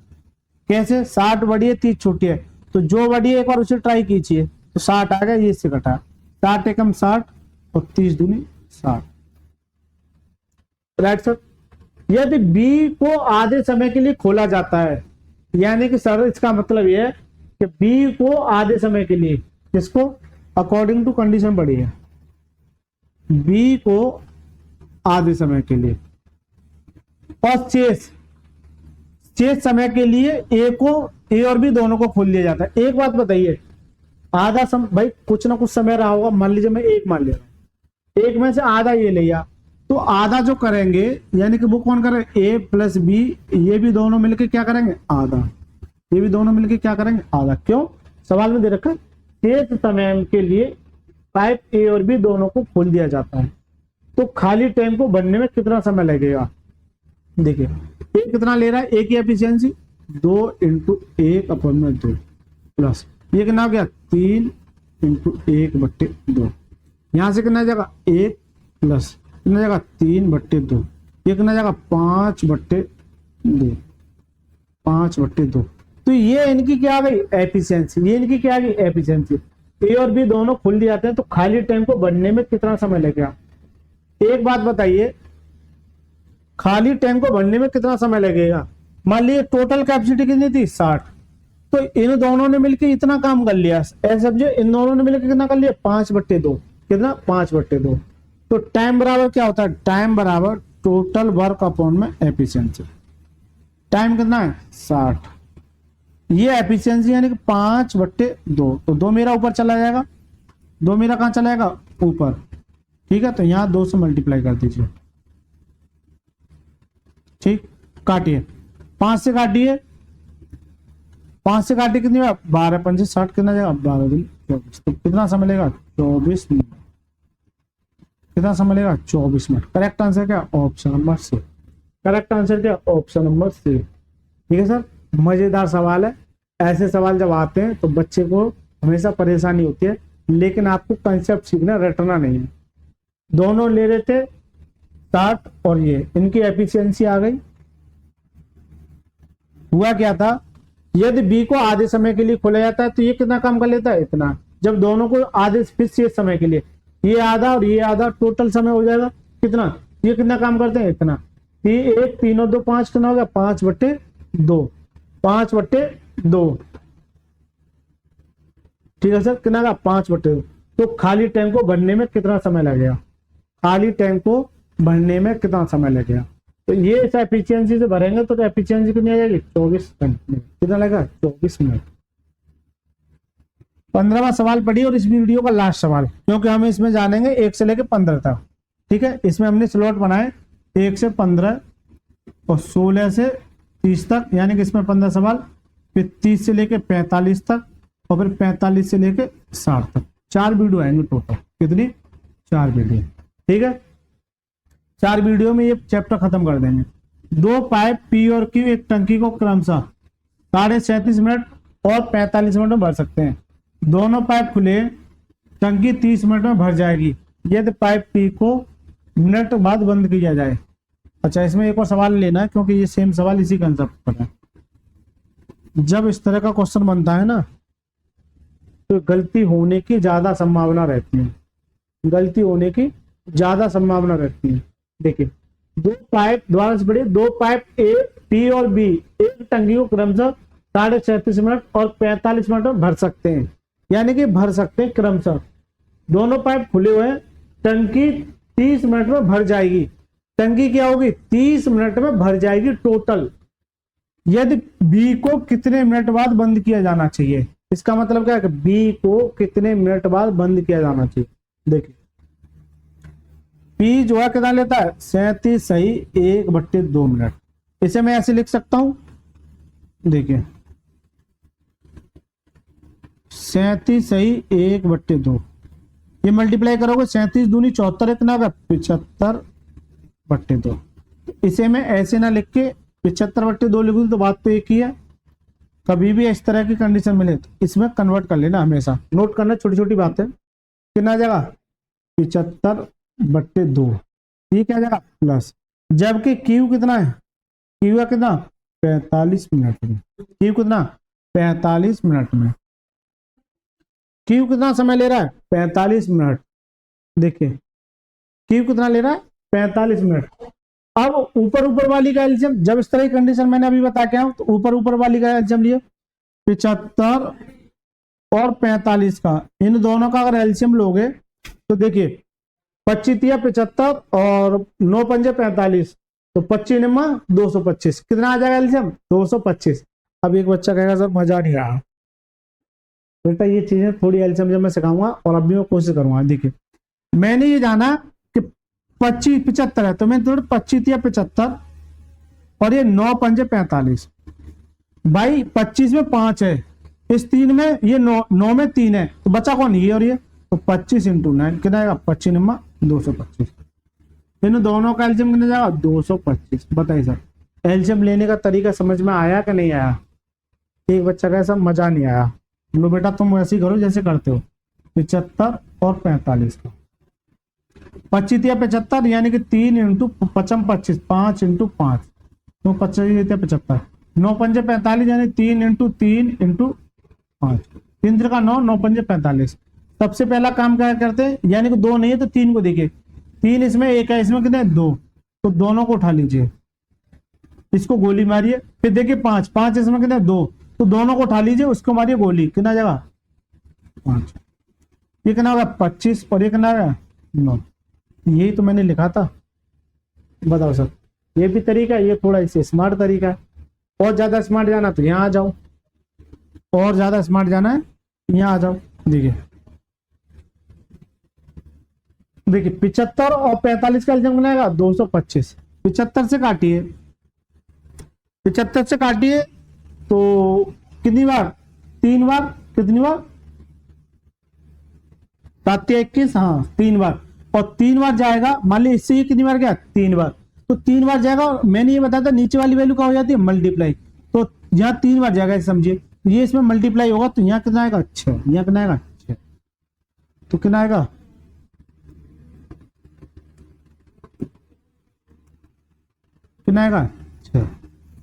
कैसे? 60 बड़ी है 30 छोटी है, तो जो बड़ी है एक बार उसे ट्राई कीजिए। तो 60 आ गया, ये इससे कटा 60 एकम 60 और 30 दूनी 60। Right sir. यदि बी को आधे समय के लिए खोला जाता है, यानी कि सर इसका मतलब यह है कि बी को आधे समय के लिए, किसको? अकॉर्डिंग टू कंडीशन पड़ी है, बी को आधे समय के लिए और शेष समय के लिए ए और बी दोनों को खोल दिया जाता है। एक बात बताइए, आधा समय भाई कुछ ना कुछ समय रहा होगा। मान लीजिए मैं 1 मान ले रहा हूं, 1 में से आधा ये ले लिया, तो आधा जो करेंगे यानी कि वो कौन करे? ए प्लस बी, ये भी दोनों मिलकर क्या करेंगे? आधा। ये भी दोनों मिलकर क्या करेंगे? आधा। क्यों? सवाल में दे रखा है शेष समय के लिए पाइप ए और बी दोनों को खोल दिया जाता है, तो खाली टैंक को भरने में कितना समय लगेगा? देखिए, ए कितना ले रहा है? ए की एफिशिएंसी 2 × 1/2 प्लस ये कितना हो गया 3 × 1/2। यहां से कितना जाएगा 1 प्लस कितना जाएगा 3/2। ये कितना जाएगा 5/2। 5/2। तो ये इनकी क्या आ गई? एफिशिएंसी। ये इनकी क्या आ गई? एफिशिएंसी। ए और बी दोनों खुल दिए जाते हैं, तो खाली टैंक को भरने में कितना समय लगेगा? एक बात बताइए, खाली टैंक को भरने में कितना समय लगेगा? मान लीजिए टोटल कैपेसिटी कितनी थी 60, तो इन दोनों ने मिलकर इतना काम कर लिया। ऐसे समझो, इन दोनों ने मिलकर कितना कर लिया? 5/2। कितना? 5/2। तो टाइम बराबर क्या होता है? टाइम बराबर टोटल वर्क अपॉन में एफिशिएंसी। टाइम कितना है? 60। ये एफिशिएंसी यानी कि 5/2। तो 2 मेरा ऊपर चला जाएगा, 2 मेरा कहां चला जाएगा? ऊपर। ठीक है, तो यहां 2 से मल्टीप्लाई कर दीजिए। ठीक, काटिए, 5 से काटिए, 5 से काटिए कितनी बार? 12 × 5 = 60। कितना जाएगा? 12 × 2 = 24। तो कितना समय लेगा? 24 मिनट। कितना समय लेगा? 24 मिनट। करेक्ट आंसर क्या? Option number C. Correct answer क्या? Option number C. ठीक है सर, मजेदार सवाल है। ऐसे सवाल जब आते हैं तो बच्चे को हमेशा परेशानी होती है, लेकिन आपको कंसेप्ट सीखना, रटना नहीं है। दोनों ले रहे थे 60 और ये इनकी एफिशिएंसी आ गई। हुआ क्या था, यदि बी को आधे समय के लिए खोला जाता है तो ये कितना काम कर लेता है? इतना। जब दोनों को आधे शेष समय के लिए, ये आधा और ये आधा, टोटल समय हो जाएगा कितना? ये कितना काम करते हैं? इतना। ये 1 3 और 2 5 कितना हो गया? 5/2। 5/2। ठीक है सर, कितना का? 5/2। तो खाली टैंक को भरने में कितना समय लगेगा? खाली टैंक को भरने में कितना समय लगेगा? तो ये इस एफिशिएंसी से भरेंगे तो एफिशिएंसी कितनी आ जाएगी? 24 घंटे। कितना लगेगा? 24 मिनट। 15वां सवाल पढ़िए और इस वीडियो का लास्ट सवाल, क्योंकि हम इसमें जानेंगे 1 से लेकर 15 तक। ठीक है, इसमें हमने स्लॉट बनाए 1 से 15 और 16 से 30 तक, यानी कि इसमें 15 सवाल, फिर 30 से लेकर 45 तक और फिर 45 से लेकर 60 तक। 4 वीडियो आएंगे टोटल। कितनी? 4 वीडियो। ठीक है, 4 वीडियो में ये चैप्टर खत्म कर देंगे। 2 पाइप पी और क्यू एक टंकी को क्रमशः 37.5 मिनट और 45 मिनट में भर सकते हैं। दोनों पाइप खुले, टंकी 30 मिनट में भर जाएगी यदि पाइप पी को मिनट बाद बंद किया जाए। अच्छा, इसमें एक और सवाल लेना है क्योंकि ये सेम सवाल इसी कंसेप्ट पर है। जब इस तरह का क्वेश्चन बनता है ना, तो गलती होने की ज्यादा संभावना रहती है, गलती होने की ज्यादा संभावना रहती है। देखिए, दो पाइप द्वारा से बड़ी दो पाइप ए, पी और बी एक टंकी को क्रमशः 37.5 मिनट और 45 मिनट में भर सकते हैं, यानी कि भर सकते हैं क्रमशः। दोनों पाइप खुले हुए हैं, टंकी 30 मिनट में भर जाएगी। टंकी क्या होगी? 30 मिनट में भर जाएगी टोटल। यदि बी को कितने मिनट बाद बंद किया जाना चाहिए? इसका मतलब क्या है कि बी को कितने मिनट बाद बंद किया जाना चाहिए। देखिए, पी जो है कितना लेता है? 37 सही 1/2 मिनट। इसे मैं ऐसे लिख सकता हूं, देखिए 37 सही 1/2, ये मल्टीप्लाई करोगे 37 दूनी 74, इतना 75/2। इसे मैं ऐसे ना लिख के 75/2 लिखूं तो बात तो एक ही है। कभी भी इस तरह की कंडीशन मिले तो इसमें कन्वर्ट कर लेना, हमेशा नोट करना, छोटी छोटी बातें। कितना आ जाएगा? 75/2, ठीक है जाएगा प्लस, जबकि क्यू कितना है? क्यू है कितना? 45 मिनट में। क्यू कितना? 45 मिनट में। क्यू कितना समय ले रहा है? 45 मिनट। देखिए, क्यू कितना ले रहा है? 45 मिनट। अब ऊपर ऊपर वाली का एलसीएम, जब इस तरह की कंडीशन मैंने अभी बता के आऊं, तो ऊपर ऊपर वाली का एलसीएम लिए 75 और 45 का, इन दोनों का अगर एलसीएम लोगे तो देखिए 25 या 75 और 9 पंजे 45, तो 25 निम्मा 225, कितना आ जाएगा एलसीएम? 225। अब एक बच्चा कहेगा सर मजा नहीं आया। बेटा ये चीजें थोड़ी एलसीएम जब मैं सिखाऊंगा और अब भी मैं कोशिश करूंगा। देखिए, मैंने ये जाना कि 25 75 है, तो मैं थोड़ा 25 या 75 और ये 9 पंजे 45, भाई 25 में 5 है, इस 3 में ये 9 में 3 है, तो बचा कौन? ये और ये। तो 25 इंटू 9 कितना आएगा? 25 निम्मा 225। इन दोनों का एलसीएम कितना जाएगा? 225। बताइए सर, एलसीएम लेने का तरीका समझ में आया कि नहीं आया? एक बच्चा का ऐसा मजा नहीं आया। लो बेटा तुम वैसे ही करो जैसे करते हो, 75 और 45 का 25 या 75, यानी कि 3 इंटू 25, 5 इंटू 5, तो 25 75, 9 पंजे 45, यानी 3 इंटू 3 इंटू 5, 3 का 9, 9 पंजे 45। सबसे पहला काम क्या करते हैं, यानी कि 2 नहीं है तो 3 को देखिए, 3 इसमें, 1 है इसमें, कितने? 2, तो दोनों को उठा लीजिए, इसको गोली मारिए। फिर देखिए 5, 5 इसमें कितने? 2, तो दोनों को उठा लीजिए, उसको मारिए गोली, कितना जाएगा? 5। ये कितना होगा? 25, और ये कितना होगा? 9। यही तो मैंने लिखा था। बताओ सर, ये भी तरीका है, ये थोड़ा इससे स्मार्ट तरीका है। और ज्यादा स्मार्ट जाना तो यहाँ आ जाओ, और ज्यादा स्मार्ट जाना है यहाँ आ जाओ। देखिए देखिए 75 और 45 का एलसीएम कितना आएगा? 225। 75 से काटिए, 75 से काटिए तो कितनी बार? 3 बार। कितनी बार? 7 21, हाँ 3 बार। और 3 बार जाएगा, मान ली इससे ये कितनी बार गया? 3 बार, तो 3 बार जाएगा। और मैंने ये बताया था नीचे वाली वैल्यू क्या हो जाती है? मल्टीप्लाई। तो यहाँ 3 बार जाएगा, समझिए, ये इसमें मल्टीप्लाई होगा, तो यहाँ कितना आएगा? 6। यहाँ कितना आएगा? 6। तो कितना आएगा? कितना आएगा? 6।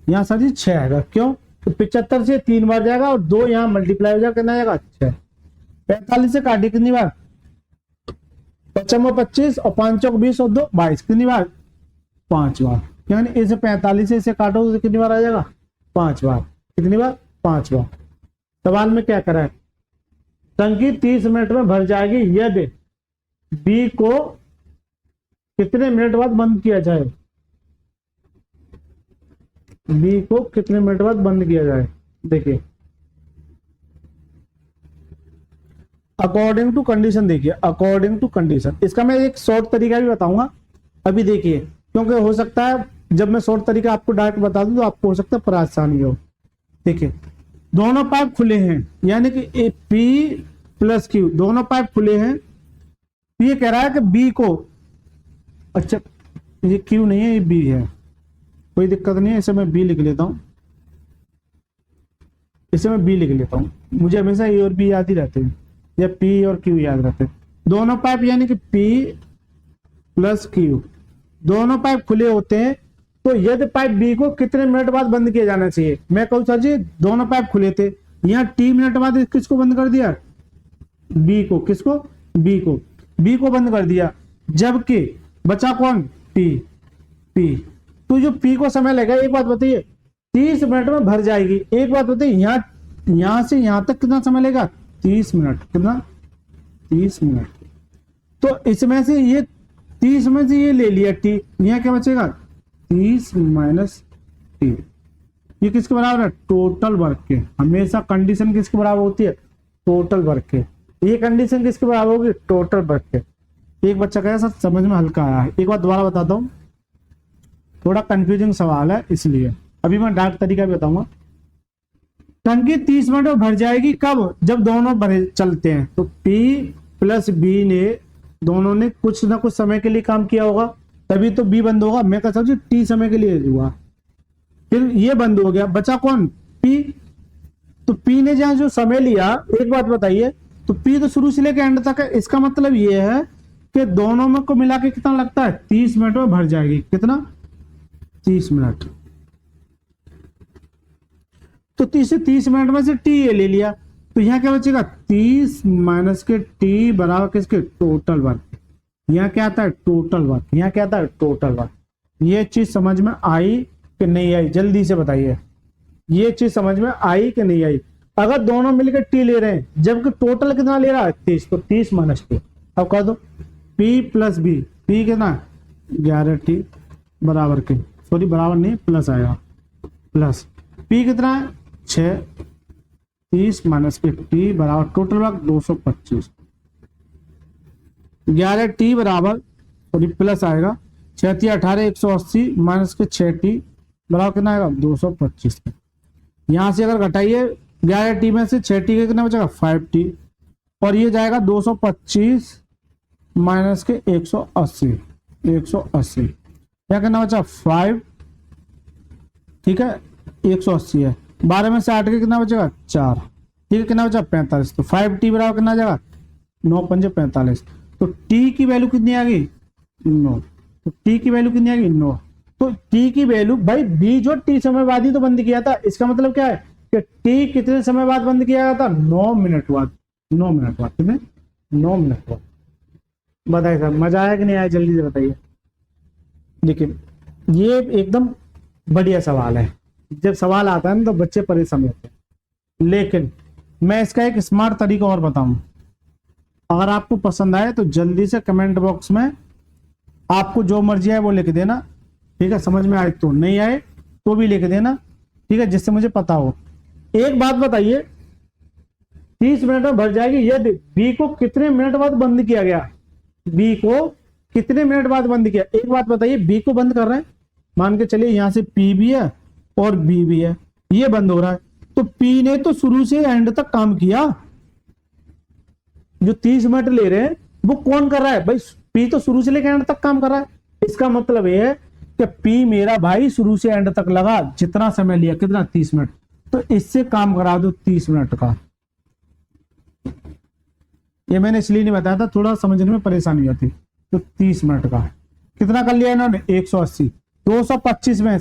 यहाँ सर जी 6 आएगा, क्यों? तो 75 से 3 बार जाएगा और 2 यहाँ मल्टीप्लाई हो जाएगा, कितना आएगा? 6। 45 से काटिए, कितनी बार? 25 और 5 20 और 2 22, कितनी बार? 5 बार। यानी इसे 45 से इसे काटो तो कितनी बार आ जाएगा? 5 बार। कितनी बार? 5 बार। सवाल में क्या करा है? टंकी 30 मिनट में भर जाएगी यदि बी को कितने मिनट बाद बंद किया जाए? बी को कितने मिनट बाद बंद किया जाए? देखिए, अकॉर्डिंग टू कंडीशन। देखिए, अकॉर्डिंग टू कंडीशन, इसका मैं एक शॉर्ट तरीका भी बताऊंगा। अभी देखिए, क्योंकि हो सकता है जब मैं शॉर्ट तरीका आपको डायरेक्ट बता दूं तो आपको हो सकता है परेशानी हो। देखिए, दोनों पाइप खुले हैं, यानी कि ए पी प्लस क्यू, दोनों पाइप खुले हैं। ये कह रहा है कि बी को, अच्छा ये क्यू नहीं है, ये बी है, कोई दिक्कत नहीं है, इसे मैं बी लिख लेता हूं, इसे मैं बी लिख लेता हूं। मुझे हमेशा ए और बी याद ही रहते हैं, या पी और क्यू याद रहते हैं। दोनों पाइप यानी कि पी प्लस क्यू, दोनों पाइप खुले होते हैं, तो यदि पाइप बी को कितने मिनट बाद बंद किया जाना चाहिए? मैं कहूँ सर जी दोनों पाइप खुले थे, यहाँ टी मिनट बाद किसको बंद कर दिया? बी को। किसको? बी को। बी को बंद कर दिया, जबकि बचा कौन? पी। पी। तो जो पी को समय लगेगा, एक बात बताइए, 30 मिनट में भर जाएगी। एक बात बताइए, यहां से यहां तक कितना समय लेगा? 30 मिनट। कितना? 30 मिनट। तो इसमें से ये 30 में से ये ले लिया टी, यहाँ क्या बचेगा? 30 माइनस टी। ये किसके बराबर है? टोटल वर्क के। हमेशा कंडीशन किसके बराबर होती है? टोटल वर्क के। ये कंडीशन किसके बराबर होगी? टोटल वर्क के। एक बच्चा कहे सर समझ में हल्का आया है, एक बार दोबारा बताता हूँ, थोड़ा कंफ्यूजिंग सवाल है इसलिए अभी मैं डायरेक्ट तरीका भी बताऊंगा। टंकी 30 मिनट में भर जाएगी, कब? जब दोनों भरे चलते हैं। तो P प्लस बी ने दोनों ने कुछ ना कुछ समय के लिए काम किया होगा, तभी तो बी बंद होगा। मैं कहता हूँ टी समय के लिए हुआ, फिर ये बंद हो गया, बचा कौन? पी। तो पी ने जहां जो समय लिया, एक बात बताइए, तो पी तो शुरू से लेकर एंड तक है। इसका मतलब ये है कि दोनों में को मिला के कितना लगता है? 30 मिनट में भर जाएगी। कितना? 30 मिनट। तो 30 मिनट में से टी ये ले लिया, तो यहाँ क्या बचेगा? 30 माइनस के टी बराबर किसके? Total work. यहाँ क्या आता है? Total work. यहाँ क्या आता है? Total work. ये चीज समझ में आई कि नहीं आई? जल्दी से बताइए, ये चीज समझ में आई कि नहीं आई? अगर दोनों मिलकर टी ले रहे हैं, जबकि टोटल कितना ले रहा है? 30, तो 30 माइनस टी। अब कर दो, पी प्लस बी। पी कितना? 11 टी बराबर के, सॉरी बराबर नहीं, प्लस आएगा, प्लस पी कितना है? 6। 30 माइनस के टी बराबर टोटल वर्क 225। 11 टी बराबर, सॉरी प्लस आएगा, 6 × 18 180 माइनस के 6 टी बराबर कितना आएगा? 225। यहां से अगर घटाइए 11 टी में से 6 टी का कितना बचेगा? 5 टी, और ये जाएगा 225 माइनस के 180। 180 क्या कितना बचा? 5। ठीक है, 180 है, 12 में से 8 के कितना बचेगा? 4। ठीक है, कितना बचा? 45। तो 5 टी बराबर कितना जाएगा? 9 × 5 = 45। तो टी की वैल्यू कितनी आ गई? 9। तो टी की वैल्यू कितनी आ गई? 9। तो टी की वैल्यू, भाई बी जो टी समय बाद ही तो बंद किया था, इसका मतलब क्या है कि टी कितने समय बाद बंद किया गया था? 9 मिनट बाद। 9 मिनट बाद। कितने? 9 मिनट बाद। बताइए सर मजा आया कि नहीं आया? जल्दी से बताइए। देखिए ये एकदम बढ़िया सवाल है, जब सवाल आता है ना तो बच्चे परेशान होते हैं, लेकिन मैं इसका एक स्मार्ट तरीका और बताऊं। अगर आपको पसंद आए तो जल्दी से कमेंट बॉक्स में आपको जो मर्जी है वो लिख देना, ठीक है? समझ में आए तो, नहीं आए तो भी लिख देना, ठीक है, जिससे मुझे पता हो। एक बात बताइए, 30 मिनट में भर जाएगी यदि बी को कितने मिनट बाद बंद किया गया? बी को कितने मिनट बाद बंद किया? एक बात बताइए, बी को बंद कर रहे हैं, मान के चलिए यहां से पी भी है और बी भी है, ये बंद हो रहा है, तो पी ने तो शुरू से एंड तक काम किया। जो 30 मिनट ले रहे हैं वो कौन कर रहा है? भाई पी तो शुरू से लेकर एंड तक काम कर रहा है। इसका मतलब ये है कि पी मेरा भाई शुरू से एंड तक लगा, जितना समय लिया, कितना? 30 मिनट। तो इससे काम करा दो 30 मिनट का। ये मैंने इसलिए नहीं बताया था, थोड़ा समझने में परेशानी होती। तो 30 मिनट का कितना कर लिया इन्होंने? 180। 225 में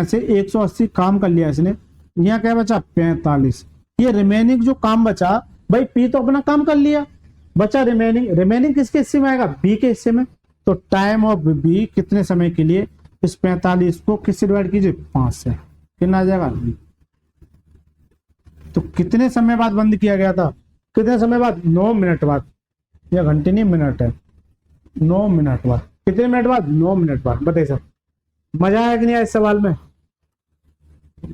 से 180 काम कर लिया इसने। यहाँ क्या बचा? 45। ये रिमेनिंग जो काम बचा, भाई पी तो अपना काम कर लिया, बचा रिमेनिंग किसके हिस्से में आएगा? बी के हिस्से में। तो टाइम ऑफ बी कितने समय के लिए? इस 45 को किससे डिवाइड कीजिए? 5 से। कितना आ जाएगा? तो कितने समय बाद बंद किया गया था? कितने समय बाद? 9 मिनट बाद। या घंटे नहीं, मिनट है। 9 मिनट बाद। कितने मिनट बाद? 9 मिनट बाद। बताइए सर मजा आया कि नहीं आया इस सवाल में?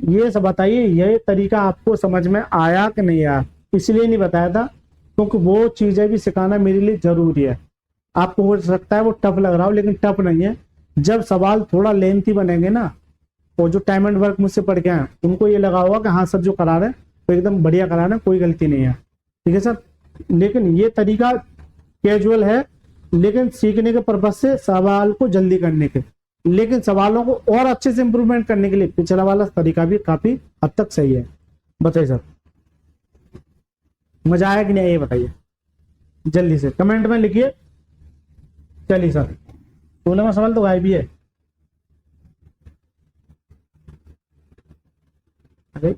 ये सब बताइए, ये तरीका आपको समझ में आया कि नहीं आया? इसलिए नहीं बताया था क्योंकि वो चीजें भी सिखाना मेरे लिए जरूरी है। आपको हो सकता है वो टफ लग रहा हो, लेकिन टफ नहीं है। जब सवाल थोड़ा लेंथी बनेंगे ना, और जो टाइम एंड वर्क मुझसे पढ़ के आए उनको ये लगा होगा कि हाँ सर जो करा रहे हैं तो एकदम बढ़िया करा रहे हैं, कोई गलती नहीं है, ठीक है सर। लेकिन ये तरीका कैजुअल है, लेकिन सीखने के पर्पज से, सवाल को जल्दी करने के, लेकिन सवालों को और अच्छे से इंप्रूवमेंट करने के लिए पिछला वाला तरीका भी काफी हद तक सही है। बताइए सर मजा आया कि नहीं आया? ये बताइए जल्दी से कमेंट में लिखिए। चलिए सर 16वां सवाल तो गायब ही है। अरे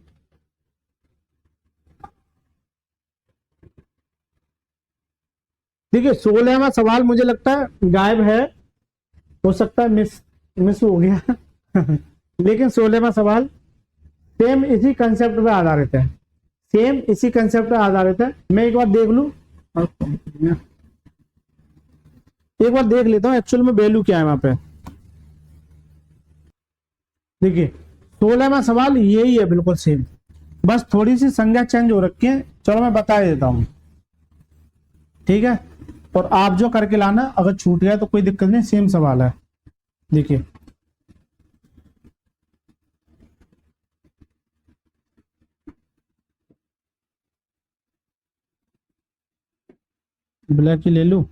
देखिए 16वां सवाल मुझे लगता है गायब है, हो सकता है मिस मिस हो गया लेकिन 16वां सवाल सेम इसी कंसेप्ट पे आधारित है, सेम इसी कंसेप्ट पे आधारित है। मैं एक बार देख लूं, एक बार देख लेता हूं एक्चुअल में वैल्यू क्या है वहां पे। देखिए 16वां सवाल यही है बिल्कुल सेम, बस थोड़ी सी संज्ञा चेंज हो रखी है। चलो मैं बता देता हूं, ठीक है। और आप जो करके लाना, अगर छूट गया तो कोई दिक्कत नहीं, सेम सवाल है। देखिए ब्लैक ही ले लूं,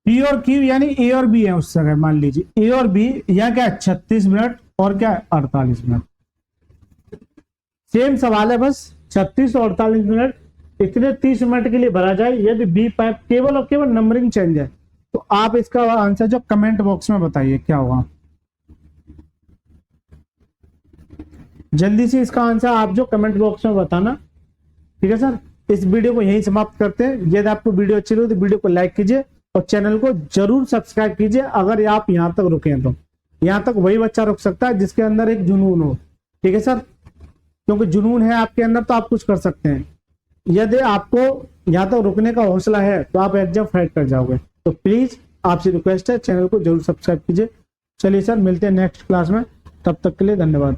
पी और क्यू यानी ए और बी है उस जगह, मान लीजिए ए और बी, या क्या 36 मिनट और क्या 48 मिनट, सेम सवाल है, बस 36 और 48 मिनट इतने 30 मिनट के लिए भरा जाए। यदि बी पाइप केवल और केवल नंबरिंग चेंज है तो आप इसका आंसर जो कमेंट बॉक्स में बताइए क्या होगा। जल्दी से इसका आंसर आप जो कमेंट बॉक्स में बताना, ठीक है सर। इस वीडियो को यहीं समाप्त करते हैं। यदि आपको वीडियो अच्छी लगी तो वीडियो को लाइक कीजिए और चैनल को जरूर सब्सक्राइब कीजिए। अगर आप यहां तक रुके हैं तो यहां तक वही बच्चा रुक सकता है जिसके अंदर एक जुनून हो, ठीक है सर, क्योंकि जुनून है आपके अंदर तो आप कुछ कर सकते हैं। यदि आपको यहां तक रुकने का हौसला है तो आप एग्जाम फाइट कर जाओगे। तो प्लीज आपसे रिक्वेस्ट है, चैनल को जरूर सब्सक्राइब कीजिए। चलिए सर, मिलते हैं नेक्स्ट क्लास में, तब तक के लिए धन्यवाद।